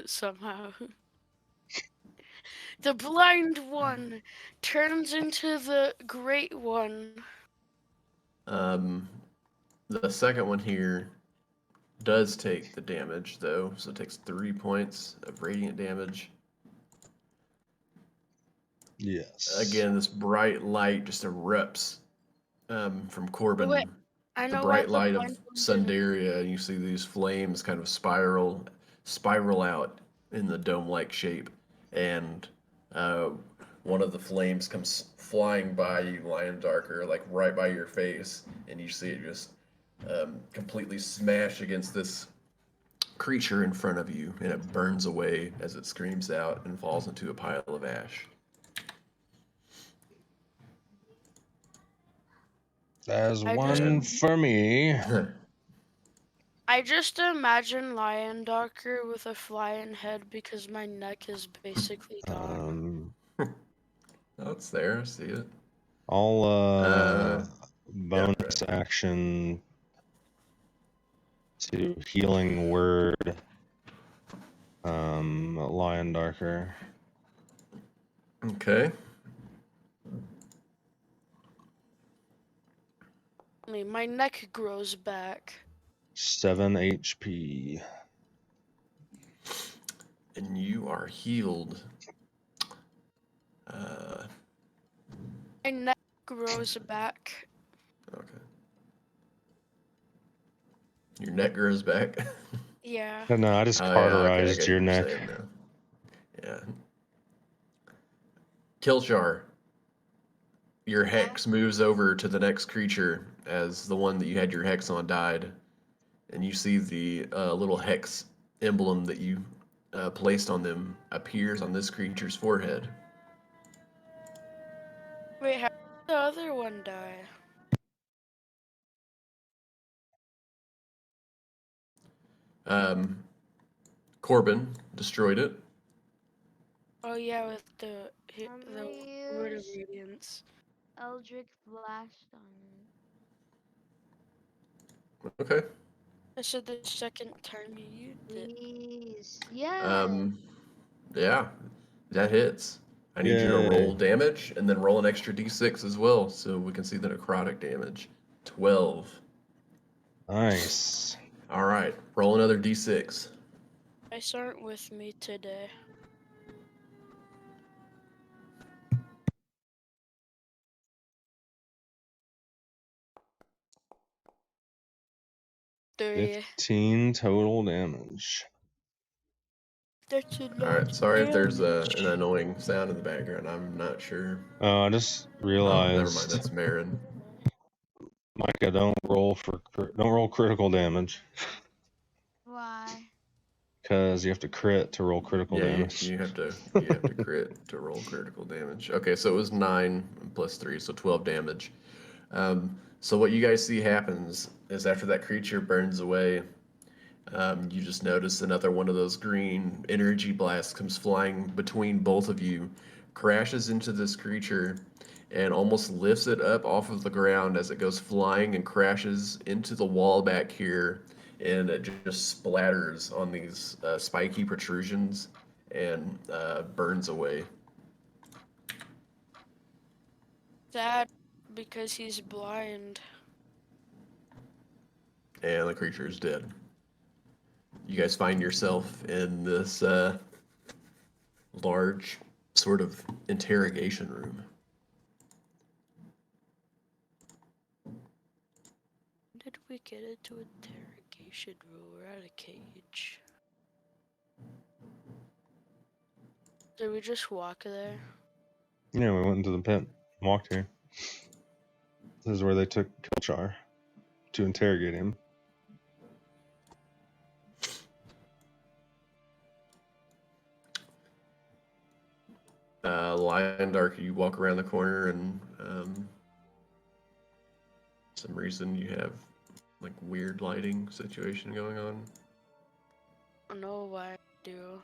D: Somehow. The blind one turns into the great one.
A: Um, the second one here does take the damage, though, so it takes 3 points of radiant damage.
B: Yes.
A: Again, this bright light just erupts from Corbin.
D: Wait, I
A: The
D: know why
A: bright
D: the
A: light of
D: blind one didn't.
A: Sundaria, and you see these flames kind of spiral out in the dome-like shape, and uh, one of the flames comes flying by you, Lion Darker, like right by your face, and you see it just completely smash against this creature in front of you, and it burns away as it screams out and falls into a pile of ash.
B: There's
D: I
B: one for me.
D: I just imagine Lion Darker with a flying head because my neck is basically gone.
A: Oh, it's there. I see it.
B: I'll
A: Yeah,
B: bonus action to healing word Lion Darker.
A: Okay.
D: My neck grows back.
B: 7 HP.
A: And you are healed.
D: My neck grows back.
A: Okay. Your neck grows back.
D: Yeah.
B: No, I just
A: Oh yeah, okay, I
B: cauterized
A: get
B: your
A: what you're
B: neck.
A: saying now. Yeah. Killchar, your hex moves over to the next creature as the one that you had your hex on died, and you see the little hex emblem that you placed on them appears on this creature's forehead.
D: Wait, how did the other one die?
A: Corbin destroyed it.
D: Oh yeah, with the
C: I'm
D: word of
C: use
D: radiance.
C: Eldritch Blast on
A: Okay.
D: I said the second time you used
C: it.
D: it.
C: Please. Yeah.
A: Yeah, that hits. I need you to roll
B: Yay.
A: damage and then roll an extra d6 as well so we can see the necrotic damage. 12.
B: Nice.
A: All right, roll another d6.
D: Dice aren't with me today. Three.
B: 15 total damage.
D: That's
A: All right,
D: enough
A: sorry if there's
D: damage.
A: an annoying sound in the background. I'm not sure.
B: Oh, I just
A: Oh, never mind.
B: realized,
A: That's Marin.
B: Micah, don't roll critical damage
C: Why?
B: because you have to crit to roll critical
A: Yeah,
B: damage.
A: you have to crit to roll critical damage. Okay, so it was 9 plus 3, so 12 damage. So what you guys see happens is after that creature burns away, You just notice another one of those green energy blasts comes flying between both of you, crashes into this creature, and almost lifts it up off of the ground as it goes flying and crashes into the wall back here, and it just splatters on these spiky protrusions and burns away.
D: Sad because he's blind.
A: And the creature is dead. You guys find yourself in this large sort of interrogation room.
D: Did we get into interrogation room? We're at a cage. Did we just walk there?
B: Yeah, we went into the pit, walked here. This is where they took Kilchar to interrogate him.
A: Lion Dark, you walk around the corner and some reason you have like weird lighting situation going on.
D: I don't know why I do.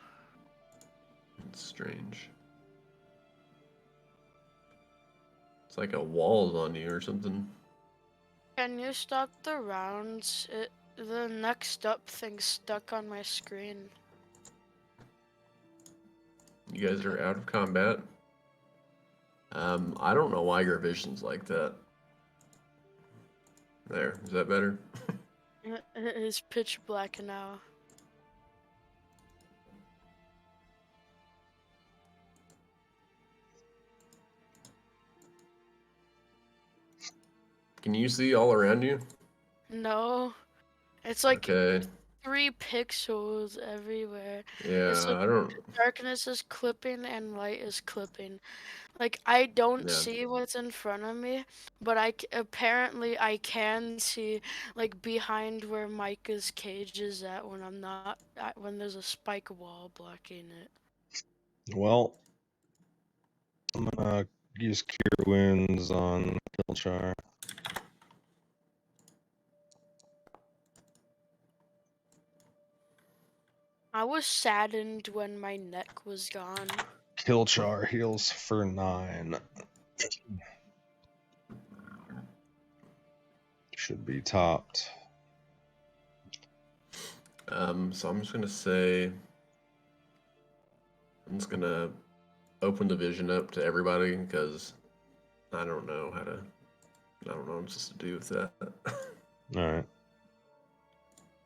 A: It's strange. It's like a wall's on you or something.
D: Can you stop the rounds? The next up thing's stuck on my screen.
A: You guys are out of combat. I don't know why your vision's like that. There, is that better?
D: It is pitch black now.
A: Can you see all around you?
D: No. It's like
A: Okay.
D: 3 pixels everywhere.
A: Yeah,
D: It's like
A: I don't.
D: darkness is clipping and light is clipping. Like I don't
A: Yeah.
D: see what's in front of me, but apparently I can see like behind where Micah's cage is at when I'm not when there's a spike wall blocking it.
B: Well, I'm gonna use Cure Wounds on Kilchar.
D: I was saddened when my neck was gone.
B: Kilchar heals for 9. Should be topped.
A: So I'm just gonna say, I'm just gonna open the vision up to everybody because I don't know how to. I don't know what just to do with that.
B: Alright.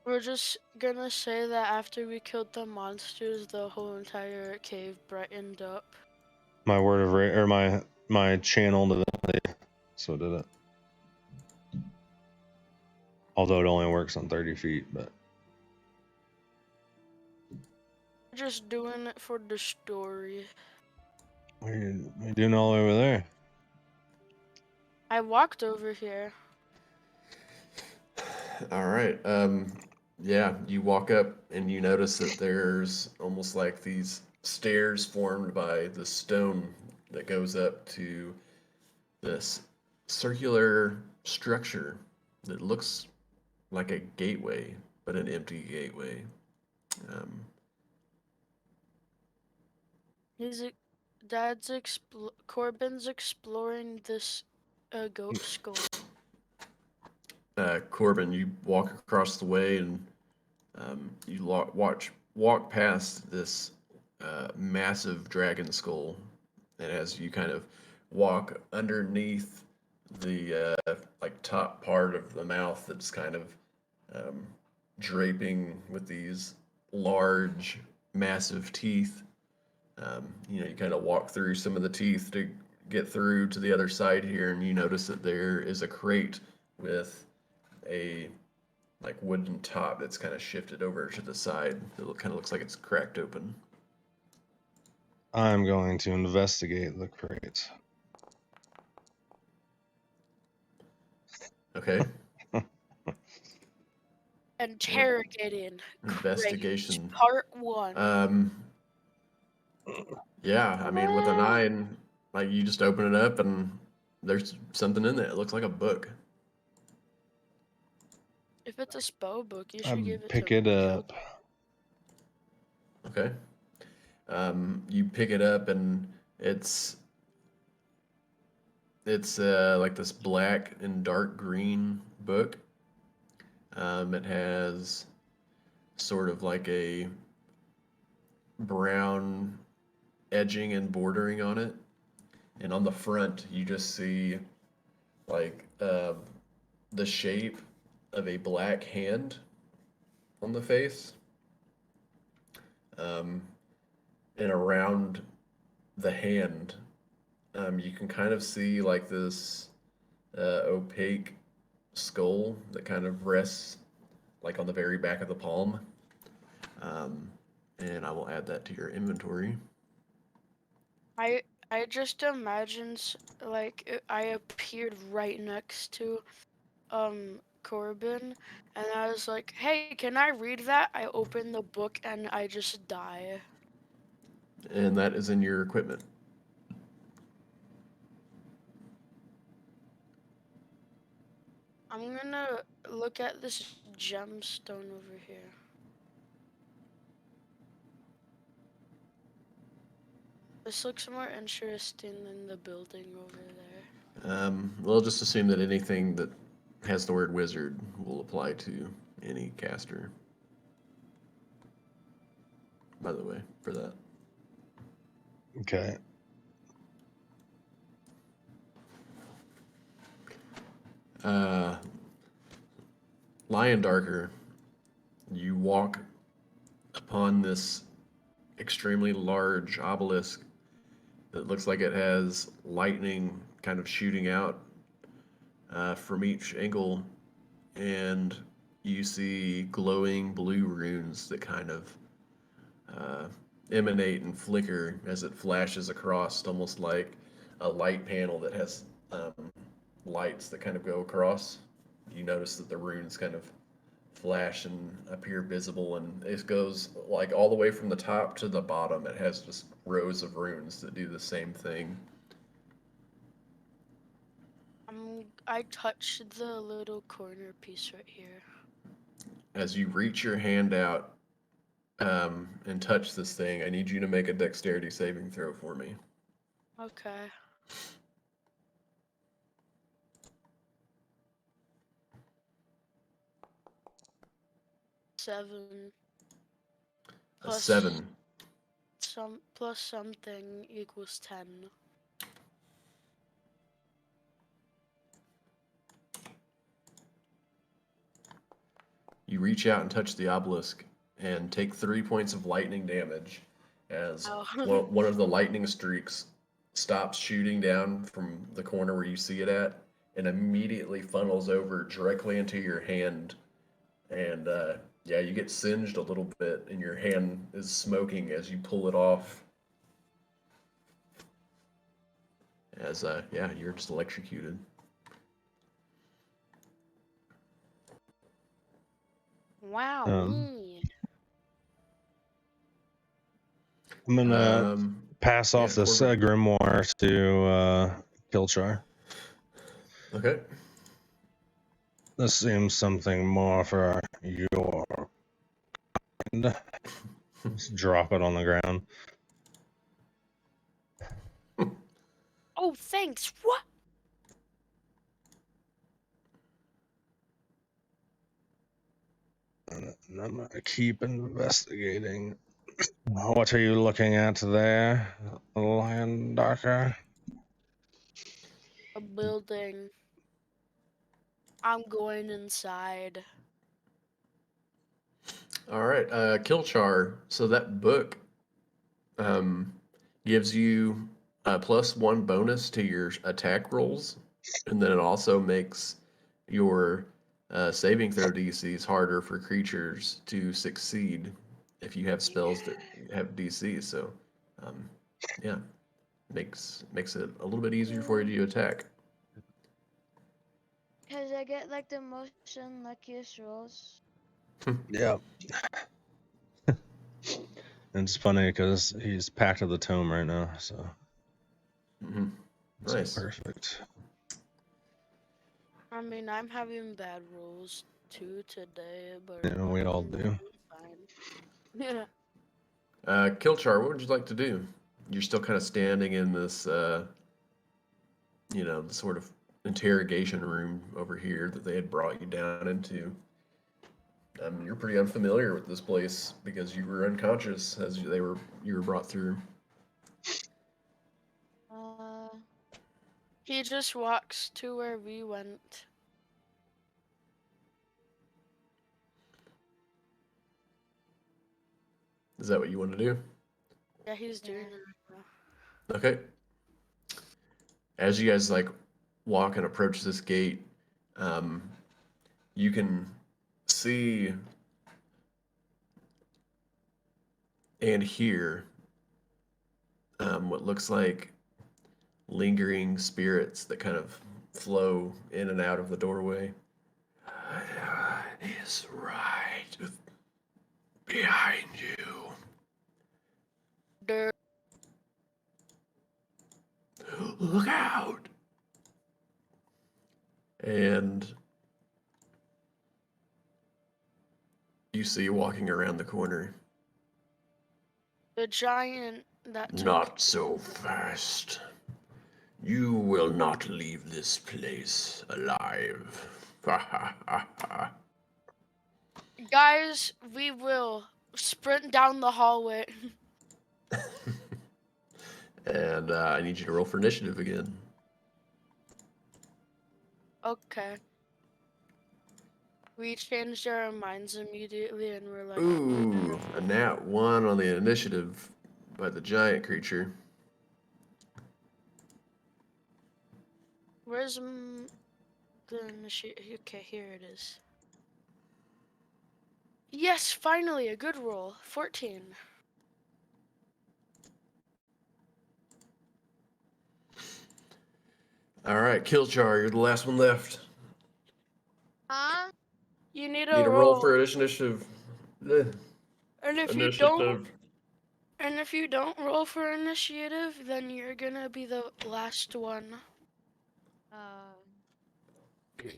D: We're just gonna say that after we killed the monsters, the whole entire cave brightened up.
B: My word of or my channel divinity, so did it. Although it only works on 30 feet, but
D: Just doing it for the story.
B: what are you doing all over there?
D: I walked over here.
A: All right. Yeah, you walk up and you notice that there's almost like these stairs formed by the stone that goes up to this circular structure that looks like a gateway, but an empty gateway. Um,
D: Corbin's exploring this goat skull.
A: Corbin, you walk across the way and you walk past this massive dragon skull, and as you kind of walk underneath the like top part of the mouth that's kind of um, draping with these large, massive teeth. You kind of walk through some of the teeth to get through to the other side here, and you notice that there is a crate with a like wooden top that's kind of shifted over to the side. It kind of looks like it's cracked open.
B: I'm going to investigate the crate.
A: Okay.
D: Interrogating.
A: Investigation.
D: Part 1.
A: Yeah, I mean, with a 9, like you just open it up and there's something in there. It looks like a book.
D: If it's a spell book, you should give it
B: Pick
D: to
B: it up.
A: Okay. You pick it up and it's like this black and dark green book. It has sort of like a brown edging and bordering on it, and on the front you just see like the shape of a black hand on the face, um, and around the hand, you can kind of see like this opaque skull that kind of rests like on the very back of the palm. Um, and I will add that to your inventory.
D: I just imagined like I appeared right next to Corbin, and I was like, "Hey, can I read that?" I open the book and I just die.
A: And that is in your equipment.
D: I'm gonna look at this gemstone over here. This looks more interesting than the building over there.
A: We'll just assume that anything that has the word wizard will apply to any caster. By the way, for that.
B: Okay.
A: Lion Darker, you walk upon this extremely large obelisk that looks like it has lightning kind of shooting out from each angle, and you see glowing blue runes that kind of emanate and flicker as it flashes across, almost like a light panel that has lights that kind of go across. You notice that the runes kind of flash and appear visible, and it goes like all the way from the top to the bottom. It has just rows of runes that do the same thing.
D: I touched the little corner piece right here.
A: As you reach your hand out and touch this thing, I need you to make a dexterity saving throw for me.
D: Okay. Seven.
A: A 7.
D: Plus something equals 10.
A: You reach out and touch the obelisk and take 3 points of lightning damage as
D: Oh.
A: one of the lightning streaks stops shooting down from the corner where you see it at and immediately funnels over directly into your hand. And yeah, you get singed a little bit, and your hand is smoking as you pull it off. As yeah, you're just electrocuted.
D: Wow.
B: I'm gonna pass off this grimoire to Kilchar.
A: Okay.
B: This seems something more for your kind. Just drop it on the ground.
D: Oh, thanks. What?
B: And I'm gonna keep investigating. What are you looking at there, Lion Darker?
D: A building. I'm going inside.
A: All right, Kilchar. So that book gives you a +1 bonus to your attack rolls, and then it also makes your saving throw DCs harder for creatures to succeed if you have spells that have DCs. So, yeah, makes it a little bit easier for you to attack.
C: Cause I get like the most unluckiest rolls.
B: Yeah. And it's funny because he's Pact of the Tome right now, so
A: Nice.
B: Perfect.
D: I mean, I'm having bad rolls. 2 today, but
B: Yeah, we all
D: other than
B: do.
D: that, fine. Yeah.
A: Kilchar, what would you like to do? You're still kind of standing in this, the sort of interrogation room over here that they had brought you down into. You're pretty unfamiliar with this place because you were unconscious as you were brought through.
D: He just walks to where we went.
A: Is that what you want to do?
D: Yeah, he's doing it right now.
A: Okay. As you guys like walk and approach this gate, you can see and hear what looks like lingering spirits that kind of flow in and out of the doorway. He's right behind you.
D: There.
A: Look out! And you see walking around the corner.
D: The giant that took.
A: Not so fast. You will not leave this place alive.
D: Guys, we will sprint down the hallway.
A: And I need you to roll for initiative again.
D: Okay. We changed our minds immediately and we're like,
A: Ooh, a nat 1 on the initiative by the giant creature.
D: where's the initiate? Okay, here it is. Yes, finally, a good roll. 14.
A: All right, Kilchar, you're the last one left.
C: Huh?
D: You need
A: Need
D: a
A: a roll for initiative.
D: And if you don't, and if you don't roll for initiative, then you're gonna be the last one.
C: Okay.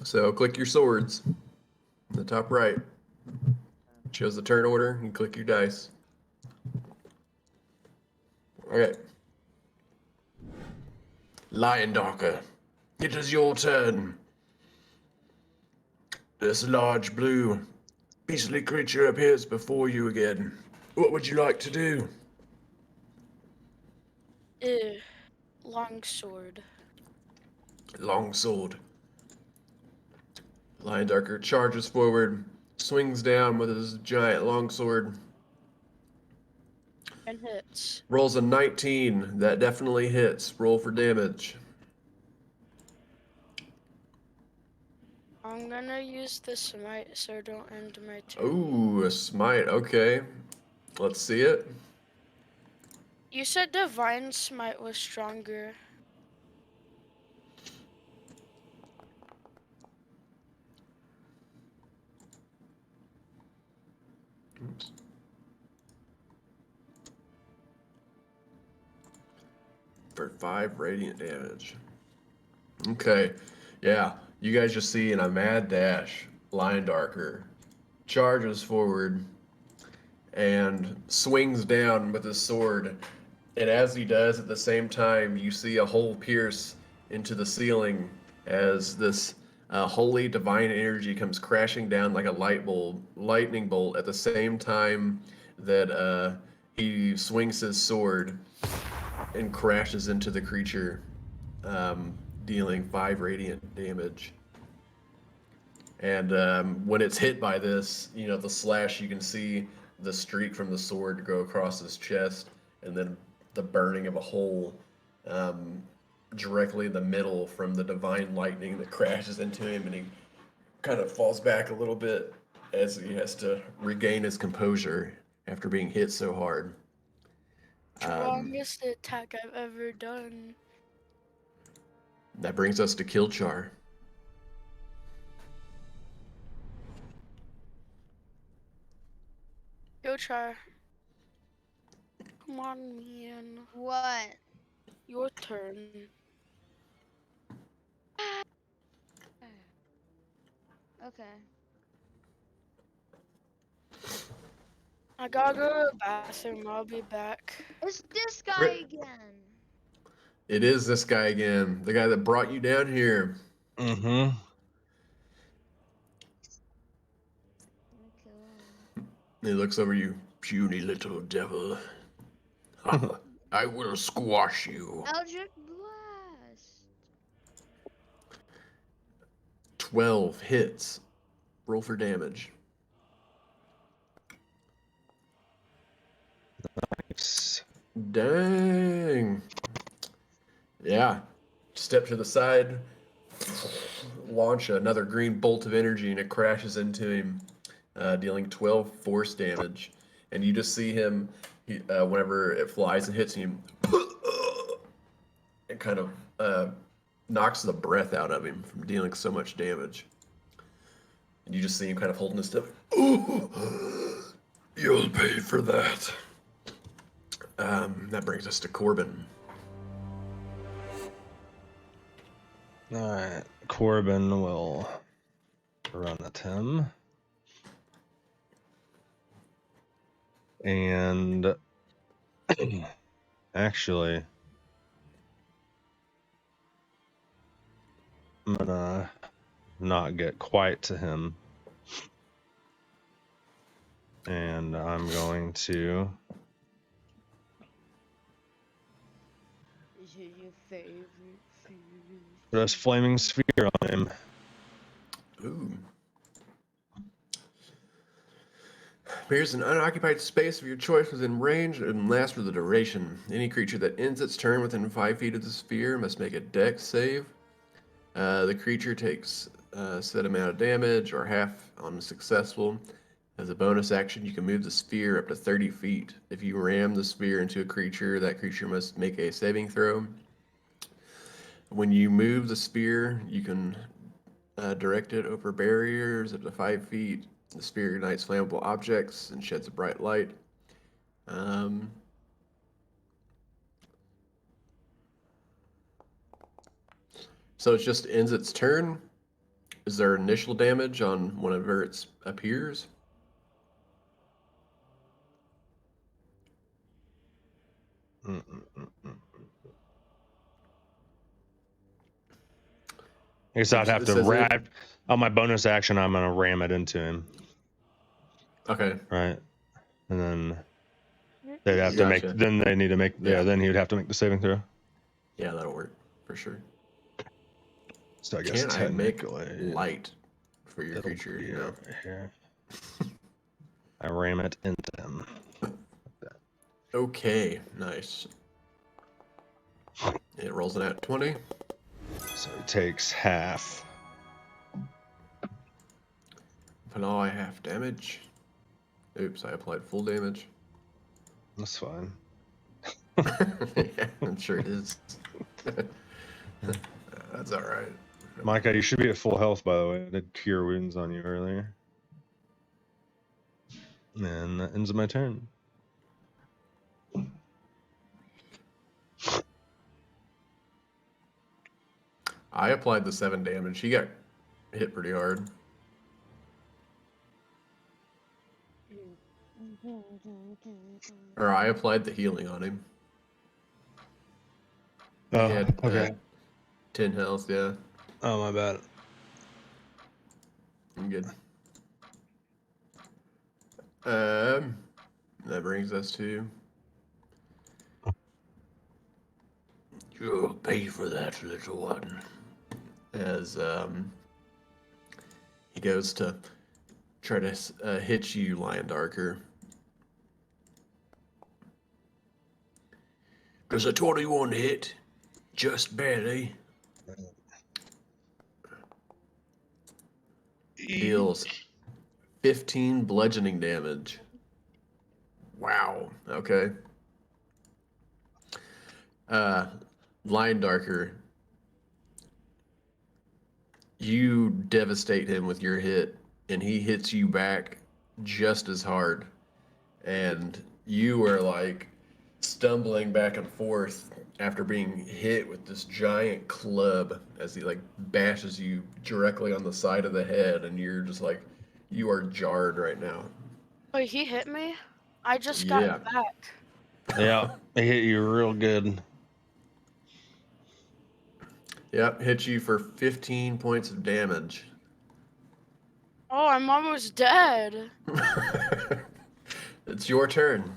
A: So click your swords in the top right. It shows the turn order. You click your dice. Okay. Lion Darker, it is your turn. This large blue beastly creature appears before you again. What would you like to do?
D: Long sword.
A: Longsword. Lion Darker charges forward, swings down with his giant longsword,
D: And hits.
A: rolls a 19. That definitely hits. Roll for damage.
D: I'm gonna use the smite so don't end my turn.
A: Ooh, a smite. Okay. Let's see it.
D: You said divine smite was stronger.
A: Oops. For 5 radiant damage. Okay. Yeah. You guys just see in a mad dash, Lion Darker charges forward and swings down with his sword. And as he does, at the same time, you see a hole pierce into the ceiling as this holy divine energy comes crashing down like a lightning bolt at the same time that he swings his sword and crashes into the creature, dealing 5 radiant damage. And when it's hit by this, the slash, you can see the streak from the sword go across his chest, and then the burning of a hole directly in the middle from the divine lightning that crashes into him, and he kind of falls back a little bit as he has to regain his composure after being hit so hard.
D: Strongest attack I've ever done.
A: That brings us to Kilchar.
D: Yo, Char. Come on, man.
C: What?
D: Your turn.
C: Okay.
D: I gotta go to the bathroom. I'll be back.
C: It's this guy
A: Right.
C: again.
A: It is this guy again, the guy that brought you down here.
B: Mm-hmm.
C: I'm gonna kill him.
A: He looks over you, puny little devil. Ha, I will squash you.
C: Eldritch Blast.
A: 12 hits. Roll for damage. Dang. Yeah. Step to the side, launch another green bolt of energy, and it crashes into him, dealing 12 force damage. And you just see him, whenever it flies and hits him, it kind of knocks the breath out of him from dealing so much damage. And you just see him kind of holding his stuff. You'll pay for that. That brings us to Corbin.
B: Alright, Corbin will run at him. And actually, I'm gonna not get quite to him. And I'm going to
C: This is your favorite food.
B: press Flaming Sphere on him.
A: Ooh. Appears an unoccupied space of your choice within range and lasts for the duration. Any creature that ends its turn within 5 feet of the sphere must make a dex save. The creature takes a set amount of damage, or half on successful. As a bonus action, you can move the sphere up to 30 feet. If you ram the sphere into a creature, that creature must make a saving throw. When you move the sphere, you can direct it over barriers up to 5 feet. The sphere ignites flammable objects and sheds a bright light. So it just ends its turn. Is there initial damage on whenever it appears?
B: I guess I'd have
A: It
B: to
A: says it-
B: ram on my bonus action. I'm gonna ram it into him,
A: Okay.
B: right? And then they'd have to make.
A: Gotcha.
B: Then they need to make. Yeah.
A: Yeah.
B: Then he would have to make the saving throw.
A: Yeah, that'll work for sure.
B: So I guess
A: Can I make
B: technically
A: light for your
B: it'll
A: creature?
B: be
A: No.
B: over here. I ram it into him.
A: Okay, nice. It rolls an at 20.
B: So he takes half.
A: Apply half damage. Oops, I applied full damage.
B: That's fine.
A: Yeah, I'm sure it is. That's all right.
B: Micah, you should be at full health, by the way. I did cure wounds on you earlier. And that ends my turn.
A: I applied the 7 damage. He got hit pretty hard. Or I applied the healing on him. He
B: Oh,
A: had
B: okay.
A: 10 health, yeah.
B: Oh, my bad.
A: I'm good. That brings us to... You'll pay for that, little one. As he goes to try to hit you, Lion Darker. Does a 21 hit? Just barely. Deals 15 bludgeoning damage. Wow. Okay. Lion Darker, you devastate him with your hit, and he hits you back just as hard. and you are like stumbling back and forth after being hit with this giant club as he like bashes you directly on the side of the head, and you're just like, you are jarred right now.
D: Wait, he hit me? I just
A: Yeah.
D: got back.
B: Yeah, they hit you real good.
A: Yep, hit you for 15 points of damage.
D: Oh, I'm almost dead.
A: It's your turn.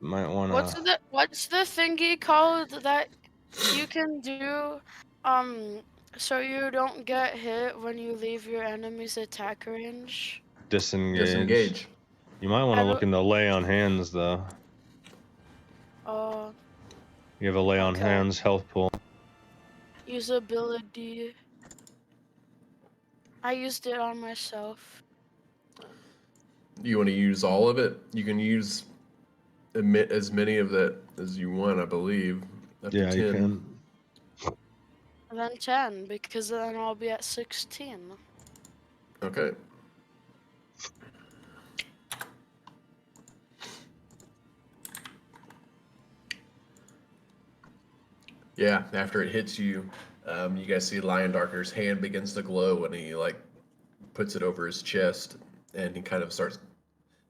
B: Might wanna.
D: What's the thingy called that you can do so you don't get hit when you leave your enemy's attack range?
A: Disengage.
B: You might want
D: I
B: to look
D: don't-
B: into lay on hands though.
D: Oh,
B: You have a lay on
D: Okay.
B: hands health pool.
D: usability. I used it on myself.
A: You want to use all of it? You can use as many of that as you want, I believe. Up
B: Yeah,
A: to 10.
B: you can.
D: And then 10, because then I'll be at 16.
A: Okay. Yeah, after it hits you, you guys see Lion Darker's hand begins to glow, and he like puts it over his chest, and he kind of starts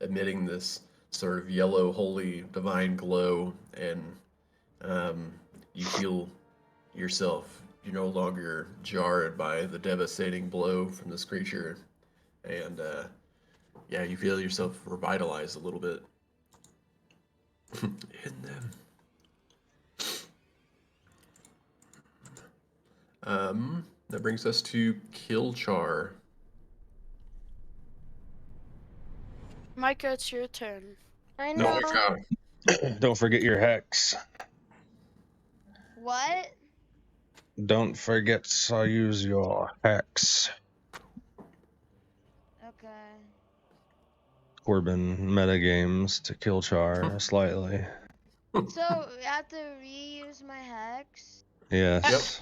A: emitting this sort of yellow, holy, divine glow, and you feel yourself. You're no longer jarred by the devastating blow from this creature, and yeah, you feel yourself revitalized a little bit. In them. That brings us to Killchar.
D: Micah, it's your turn.
C: I
A: No,
C: know.
B: Don't forget your hex.
C: What?
B: Don't forget to use your hex.
C: Okay.
B: Corbin metagames to kill Char slightly.
C: So we have to reuse my hex.
B: Yes.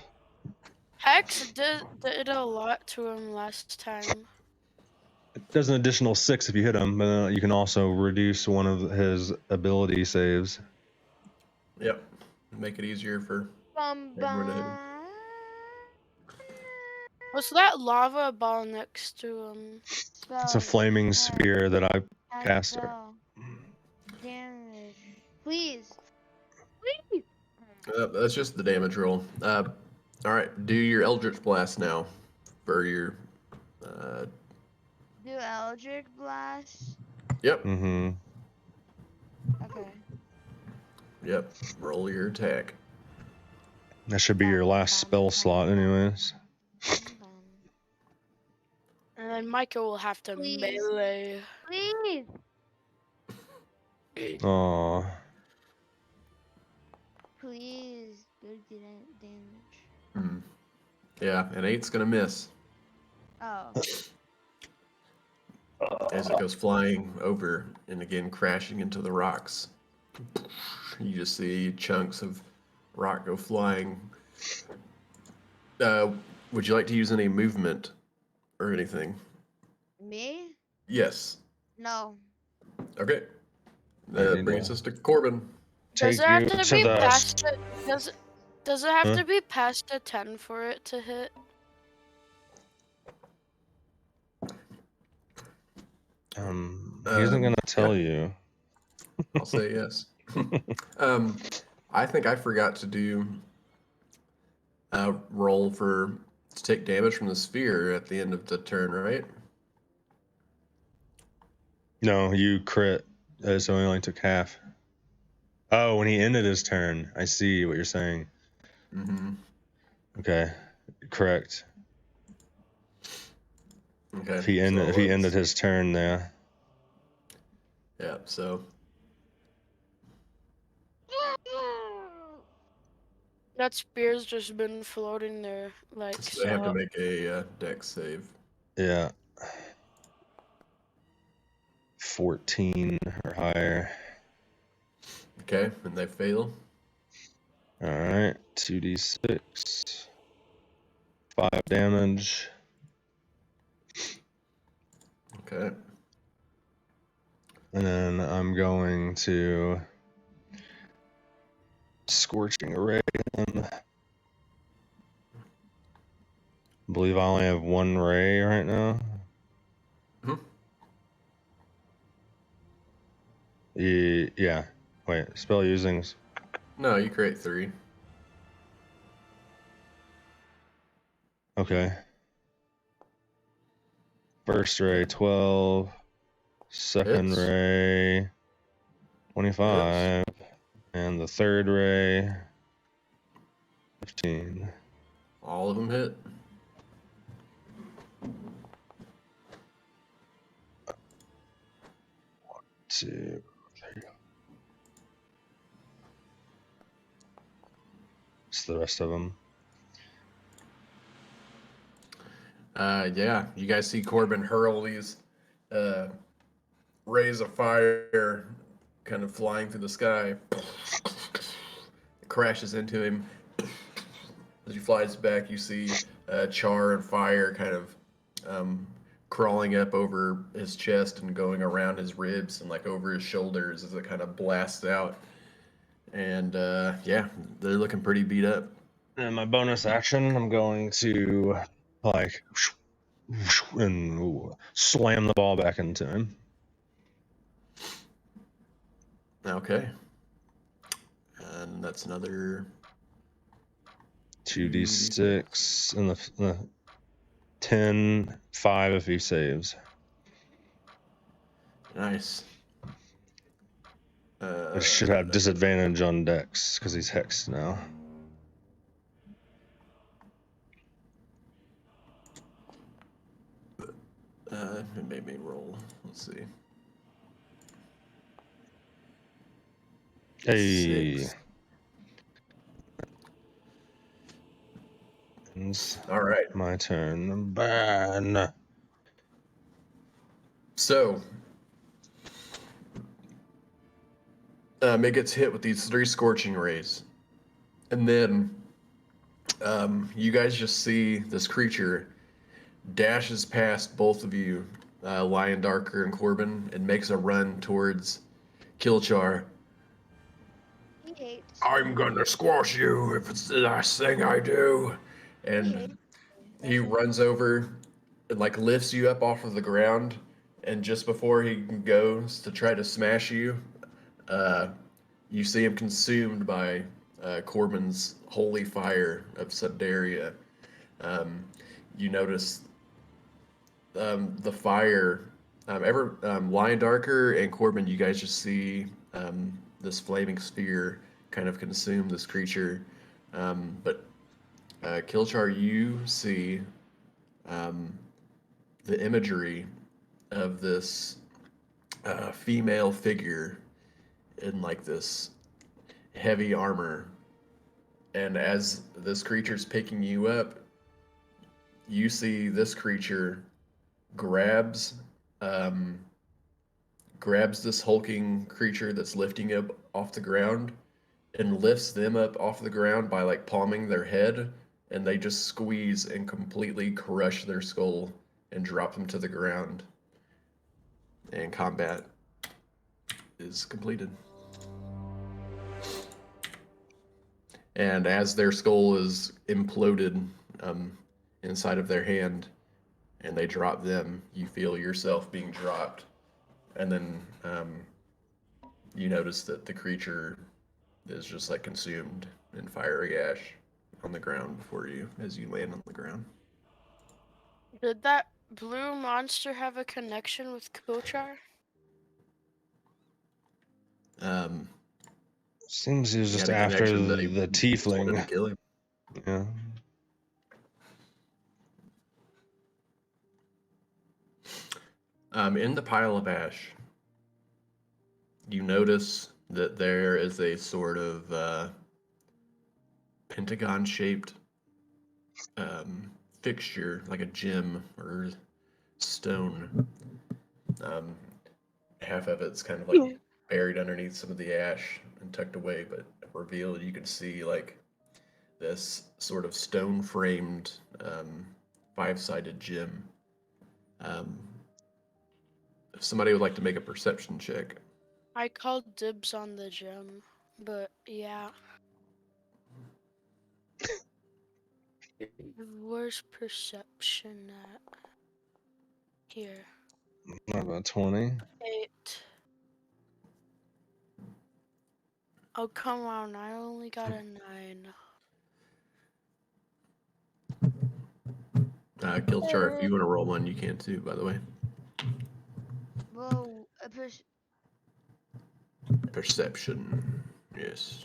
D: Hex did a lot to him last time.
B: It does an additional 6 if you hit him, but you can also reduce one of his ability saves.
A: Yep. Make it easier for
C: Bum
A: everyone to hit him.
C: bum.
D: What's that lava ball next to him?
B: It's a flaming sphere that I cast.
C: Damage. Please. Please.
A: That's just the damage roll. All right, do your Eldritch Blast now for your.
C: Do Eldritch Blast.
A: Yep.
B: Mm-hmm.
C: Okay.
A: Yep. Roll your attack.
B: That should be your last spell slot, anyways.
D: And then Micah will have to
C: Please.
D: melee.
C: Please.
B: Aww.
C: Please. Good damage.
A: Hmm. Yeah, an 8's gonna miss
C: Oh.
A: as it goes flying over and again crashing into the rocks. You just see chunks of rock go flying. Would you like to use any movement or anything?
C: Me?
A: Yes.
C: No.
A: Okay.
B: I
A: That
B: need
A: brings
B: to
A: us to Corbin.
D: Does
B: take
D: it have
B: you
D: to
B: to
D: be
B: the
D: past it? Does it have
B: Huh?
D: to be past a 10 for it to hit?
B: he isn't gonna
A: Yeah.
B: tell you.
A: I'll say yes. I think I forgot to do a roll to take damage from the sphere at the end of the turn, right?
B: No, you crit. So he only took half. Oh, when he ended his turn. I see what you're saying.
A: Mm-hmm.
B: Okay, correct.
A: Okay.
B: If he
A: so
B: ended his turn there.
A: Yeah. So
D: That spear's just been floating there, like,
A: they have to
D: so.
A: make a dex save.
B: Yeah. 14 or higher.
A: Okay, and they fail.
B: All right, 2d6, 5 damage.
A: Okay.
B: And then I'm going to Scorching Ray him. I believe I only have one ray right now.
A: Mhm.
B: Yeah. Wait, spell usings.
A: No, you create 3.
B: Okay. First ray 12. Second
A: Hits.
B: ray 25. And the third ray 15.
A: All of them hit.
B: Two. There you go. It's the rest of them.
A: Yeah, you guys see Corbin hurl these rays of fire kind of flying through the sky. It crashes into him. As he flies back, you see char and fire kind of crawling up over his chest and going around his ribs and like over his shoulders as it kind of blasts out. And yeah, they're looking pretty beat up.
B: And my bonus action, I'm going to like and slam the ball back into him.
A: Okay. And that's another
B: 2d6 and the 10, 5 if he saves.
A: nice.
B: I should have disadvantage on dex because he's hexed now.
A: It made me roll. Let's see.
B: Hey.
A: 6.
B: It's
A: All right.
B: my turn. Ban.
A: So, it gets hit with these 3 scorching rays. And then you guys just see this creature dashes past both of you, Lion Darker and Corbin, and makes a run towards Kilchar.
C: He hates
A: I'm gonna squash you if it's the last thing I do.
C: He
A: And
C: hates
A: he runs over and like lifts you up off of the ground. And just before he goes to try to smash you, you see him consumed by Corbin's holy fire of Subdaria. You notice the fire. Lion Darker and Corbin, you guys just see this flaming sphere kind of consume this creature. But Kilchar, you see the imagery of this female figure in like this heavy armor. And as this creature's picking you up, you see this creature grabs grabs this hulking creature that's lifting up off the ground and lifts them up off the ground by like palming their head, and they just squeeze and completely crush their skull and drop them to the ground. And combat is completed. And as their skull is imploded inside of their hand and they drop them, you feel yourself being dropped. And then you notice that the creature is just like consumed in fiery ash on the ground before you as you land on the ground.
D: Did that blue monster have a connection with Kochar?
A: Um,
B: Seems he was
A: he
B: just
A: had a
B: after
A: connection that he
B: the
A: just wanted to
B: tiefling.
A: kill him.
B: Yeah.
A: In the pile of ash, you notice that there is a sort of pentagon-shaped fixture, like a gem or stone. Um, Half of it's kind of like buried underneath some of the ash and tucked away, but revealed you can see like this sort of stone-framed 5-sided gem. If somebody would like to make a perception check.
D: I called dibs on the gem, but yeah. Where's perception at? Here.
B: Not about 20.
D: 8. Oh, come on. I only got a 9.
A: Killchar, if you want to roll one, you can too, by the way.
C: Whoa,
A: Perception. Yes.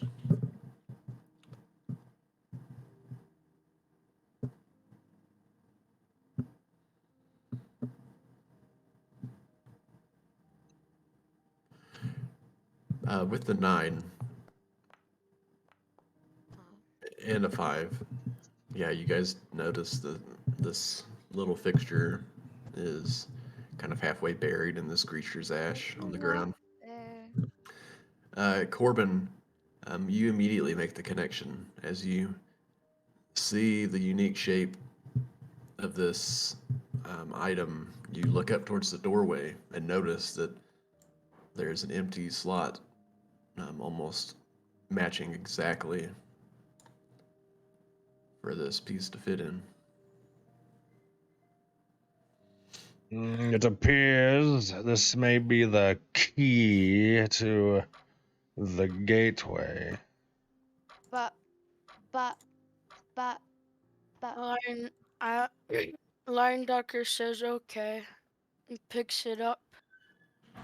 A: With the 9 and a 5, yeah, you guys notice that this little fixture is kind of halfway buried in this creature's ash on the ground. Corbin, you immediately make the connection as you see the unique shape of this item. You look up towards the doorway and notice that there's an empty slot, almost matching exactly for this piece to fit in.
B: It appears this may be the key to the gateway.
C: but,
D: Lion Ducker says okay and picks it up,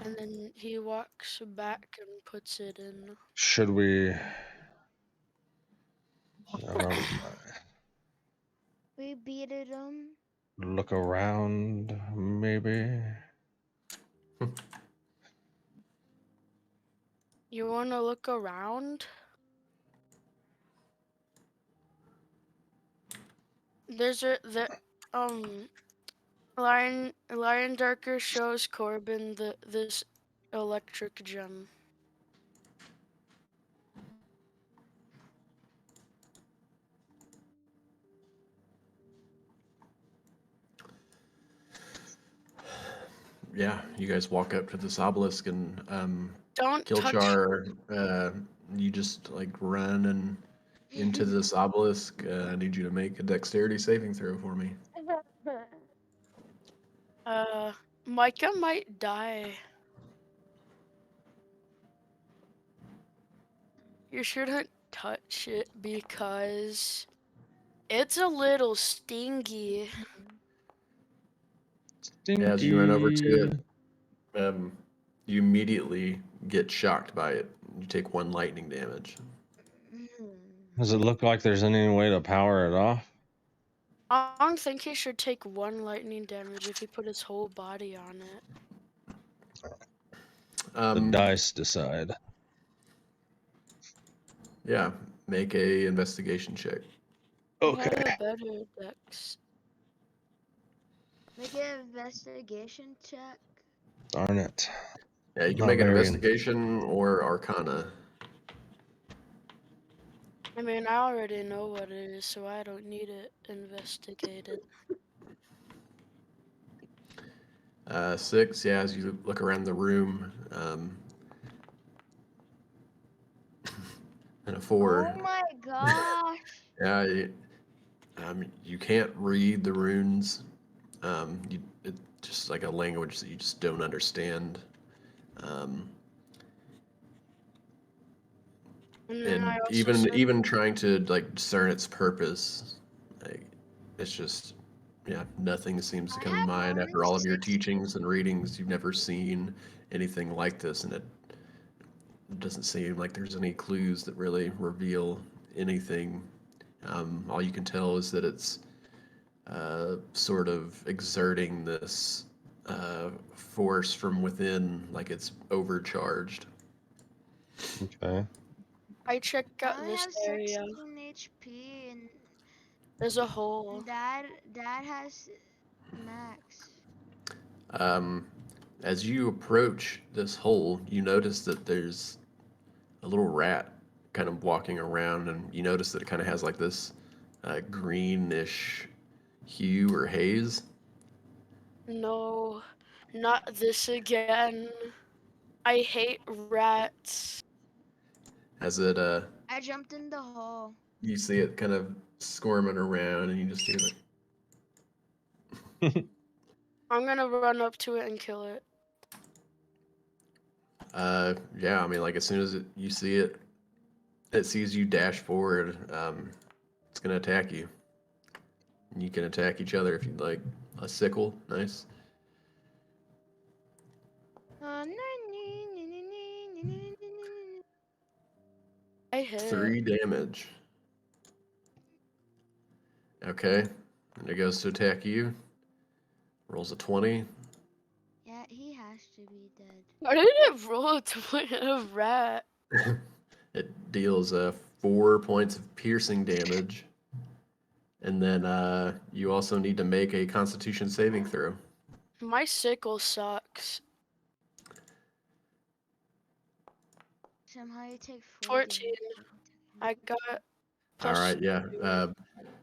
D: and then he walks back and puts it in.
B: Should we
C: we beated him.
B: look around, maybe?
D: You want to look around? Lion Darker shows Corbin this electric gem.
A: Yeah, you guys walk up to this obelisk and
D: Don't touch.
A: Killchar, you just like run and into this obelisk. I need you to make a dexterity saving throw for me.
D: Micah might die. You shouldn't touch it because it's a little stingy.
A: Yeah, as you run over to it, you immediately get shocked by it. You take 1 lightning damage.
B: Does it look like there's any way to power it off?
D: I don't think he should take 1 lightning damage if he put his whole body on it.
B: The dice decide.
A: Yeah, make a investigation check.
B: Okay.
D: I have a better dex.
C: Make an investigation check.
B: Darn it.
A: Yeah, you can
B: Not
A: make an
B: very-
A: investigation or arcana.
D: I mean, I already know what it is, so I don't need it investigated.
A: 6, yeah, as you look around the room, and a 4.
C: Oh my gosh.
A: Yeah, you can't read the runes. It's just like a language that you just don't understand. And
D: I also said,
A: even trying to like discern its purpose, like it's just, yeah, nothing seems to
C: I
A: come to
C: have
A: mind
C: only
A: after all of your
C: 6.
A: teachings and readings. You've never seen anything like this, and it doesn't seem like there's any clues that really reveal anything. All you can tell is that it's sort of exerting this force from within, like it's overcharged.
B: Okay.
D: I checked
C: I
D: out
C: only
D: this
C: have
D: area.
C: 16 HP and
D: There's a hole.
C: Dad has max.
A: As you approach this hole, you notice that there's a little rat kind of walking around, and you notice that it kind of has like this greenish hue or haze.
D: No, Not this again. I hate rats.
A: As it
C: I jumped in the hole.
A: you see it kind of squirming around, and you just hear like,
D: I'm gonna run up to it and kill it.
A: yeah. I mean, like as soon as you see it, it sees you dash forward. It's gonna attack you. You can attack each other if you'd like. A sickle, nice.
D: I hit.
A: 3 damage. Okay, and it goes to attack you. Rolls a 20.
C: Yeah, he has to be dead.
D: Why did it roll a rat?
A: It deals 4 points of piercing damage. And then you also need to make a Constitution saving throw.
D: My sickle sucks.
C: Somehow you take
D: 14.
C: damage.
D: I got
A: All
D: plus
A: right, yeah.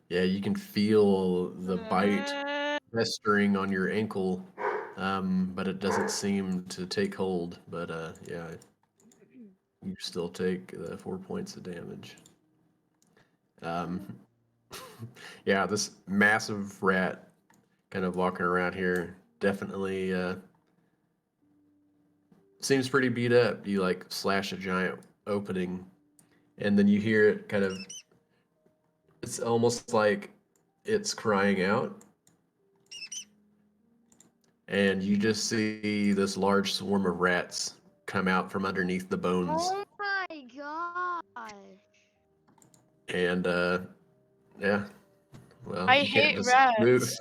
A: Yeah, you can feel the bite festering on your ankle, but it doesn't seem to take hold. But yeah, you still take 4 points of damage. Yeah, this massive rat kind of walking around here definitely seems pretty beat up. You like slash a giant opening, and then you hear it kind of, it's almost like it's crying out. And you just see this large swarm of rats come out from underneath the bones.
C: Oh my gosh.
A: And yeah, well,
D: I
A: you can't
D: hate
A: just move.
D: rats.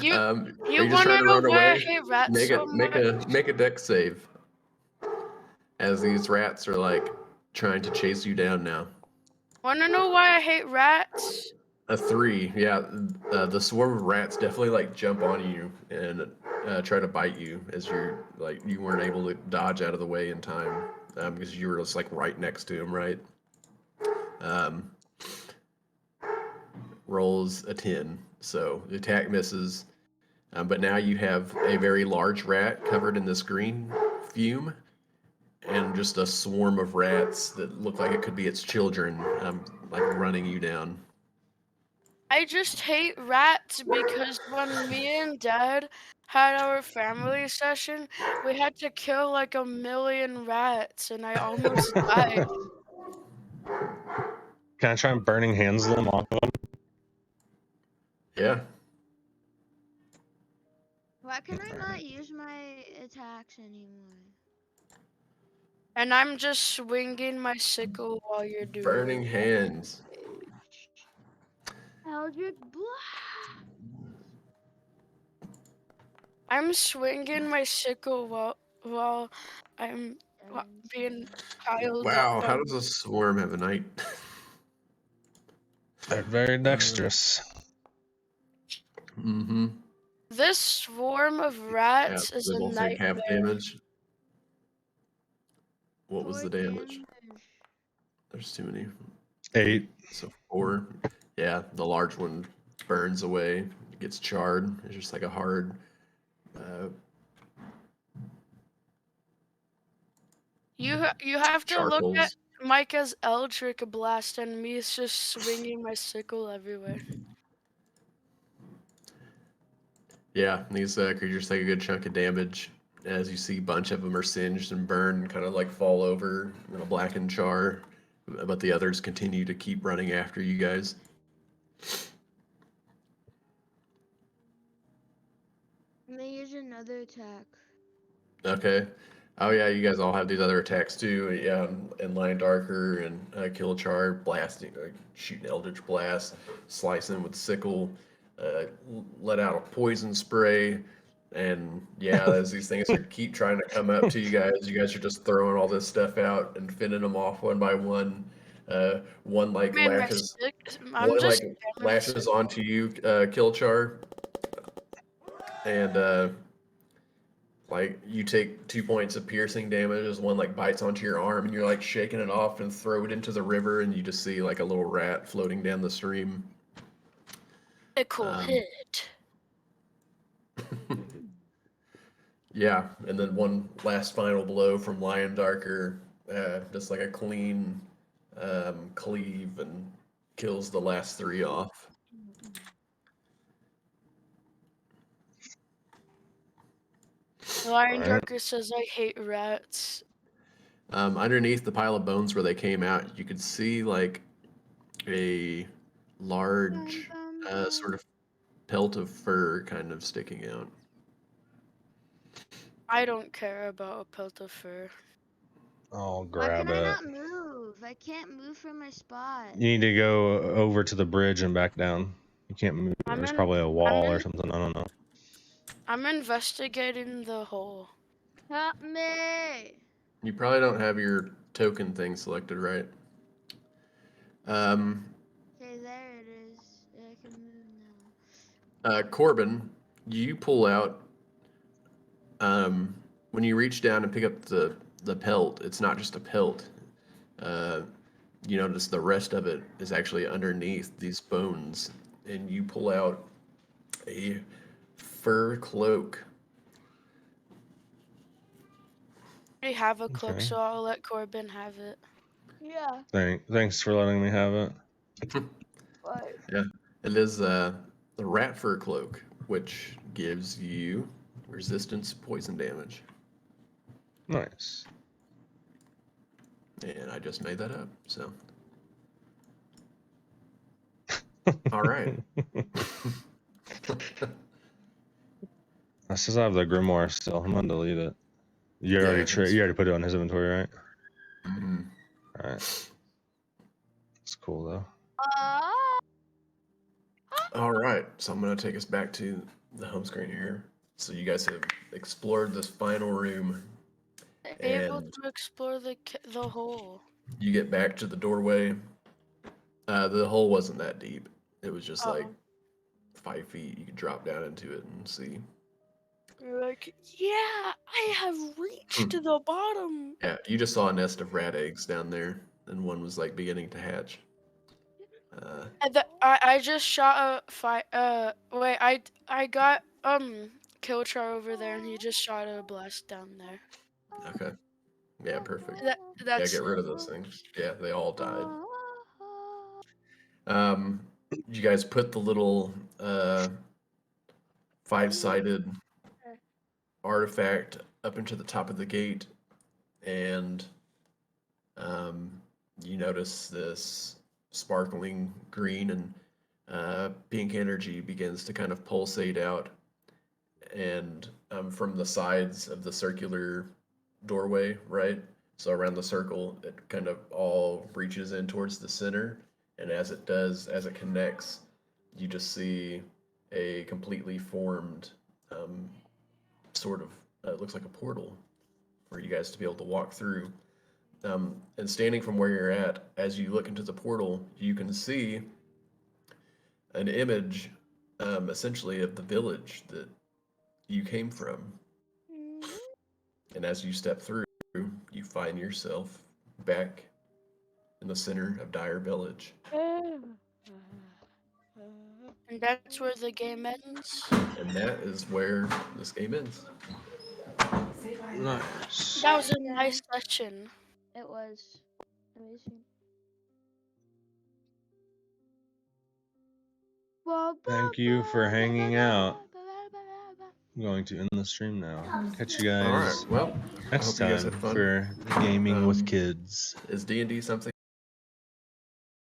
D: You
A: Are
D: you
A: you just
D: wanna
A: trying to
D: know
A: run
D: why I
A: away?
D: hate rats
A: Make
D: so
A: it make a dex save. As these rats are like trying to chase you down now.
D: Wanna know why I hate rats?
A: A 3, yeah. The swarm of rats definitely like jump on you and try to bite you as you're like you weren't able to dodge out of the way in time because you were just like right next to him, right? Um, rolls a 10, so the attack misses. But now you have a very large rat covered in this green fume, and just a swarm of rats that look like it could be its children, like running you down.
D: I just hate rats because when me and Dad had our family session, we had to kill like 1,000,000 rats and I almost died.
B: Can I try and burning hands them off of them?
A: Yeah.
C: Why can I not use my attacks anymore?
D: And I'm just swinging my sickle while you're doing
A: Burning
D: it.
A: hands.
C: Eldritch Blast.
D: I'm swinging my sickle while I'm being piled
A: Wow, how
D: up.
A: does a swarm have a night?
B: They're very dexterous.
A: Mm-hmm.
D: This swarm of
A: Yeah,
D: rats is
A: they
D: a
A: both take half
D: nightmare.
A: damage. What was
C: 4
A: the damage? There's too many.
B: 8.
A: So 4. Yeah, the large one burns away. It gets charred. It's just like a hard.
D: You have to look at
A: Charcoals.
D: Micah's Eldritch Blast and me is just swinging my sickle everywhere.
A: Yeah, these creatures take a good chunk of damage. As you see, a bunch of them are singed and burned, kind of like fall over in a blackened char. But the others continue to keep running after you guys.
C: I'm gonna use another attack.
A: Okay. Oh yeah, you guys all have these other attacks too. Yeah, and Lion Darker and Kill Char, blasting, shooting Eldritch Blast, slicing with sickle, let out a poison spray, and yeah, as these things are keep trying to come up to you guys are just throwing all this stuff out and fending them off one by one. One like
D: Man,
A: lashes,
D: I'm
A: one
D: just
A: like
D: spamming
A: lashes onto you, Kill Char, and like you take 2 points of piercing damage as one like bites onto your arm and you're like shaking it off and throw it into the river and you just see like a little rat floating down the stream.
D: a cool
A: Um,
D: hit.
A: Yeah, and then one last final blow from Lion Darker, just like a clean cleave and kills the last 3 off.
D: Lion
B: Alright.
D: Darker says I hate rats.
A: Underneath the pile of bones where they came out, you could see like a large sort of pelt of fur kind of sticking out.
D: I don't care about a pelt of fur.
B: I'll
C: Why
B: grab
C: can I
B: it.
C: not move? I can't move from my spot.
B: You need to go over to the bridge and back down. You can't move. There's probably a wall or something. I don't know.
D: I'm investigating the hole.
C: Help me!
A: You probably don't have your token thing selected, right?
C: Okay, there it is. I can move now.
A: Corbin, you pull out. When you reach down and pick up the pelt, it's not just a pelt. You notice the rest of it is actually underneath these bones, and you pull out a fur cloak.
D: I already have a cloak,
B: Okay.
D: so I'll let Corbin have it.
C: Yeah.
B: Thanks for letting me have it.
C: What?
A: Yeah, it is the rat fur cloak, which gives you resistance poison damage.
B: Nice.
A: And I just made that up, so. All right.
B: I still have the grimoire still. I'm gonna delete it. You
A: Yeah,
B: already you already put it on his inventory, right?
A: Mhm.
B: All right. It's cool though.
A: All right, so I'm going to take us back to the home screen here. So you guys have explored this final room,
D: Able
A: and
D: to explore the hole.
A: you get back to the doorway. The hole wasn't that deep. It was just like
D: Oh.
A: 5 feet. You could drop down into it and see.
D: You're like, yeah, I have reached to the bottom.
A: Yeah, you just saw a nest of rat eggs down there, and one was like beginning to hatch.
D: And I just shot a wait, I got Killchar over there, and he just shot a blast down there.
A: Okay. Yeah, perfect.
D: That
A: Yeah,
D: that's
A: get rid of those things. Yeah, they all died. You guys put the little 5-sided artifact up into the top of the gate, and you notice this sparkling green and pink energy begins to kind of pulsate out, and from the sides of the circular doorway, right? So around the circle, it kind of all reaches in towards the center, and as it does, as it connects, you just see a completely formed sort of it looks like a portal for you guys to be able to walk through. And standing from where you're at, as you look into the portal, you can see an image, essentially, of the village that you came from. And as you step through, you find yourself back in the center of Dire Village.
D: and that's where the game ends.
A: And that is where this game ends.
B: Nice.
D: That was a nice session.
C: It was amazing.
B: Thank you for hanging out. I'm going to end the stream now. Catch you
A: All
B: guys
A: right. Well, I
B: next
A: hope you guys
B: time
A: had fun.
B: for gaming with kids.
A: Is D&D something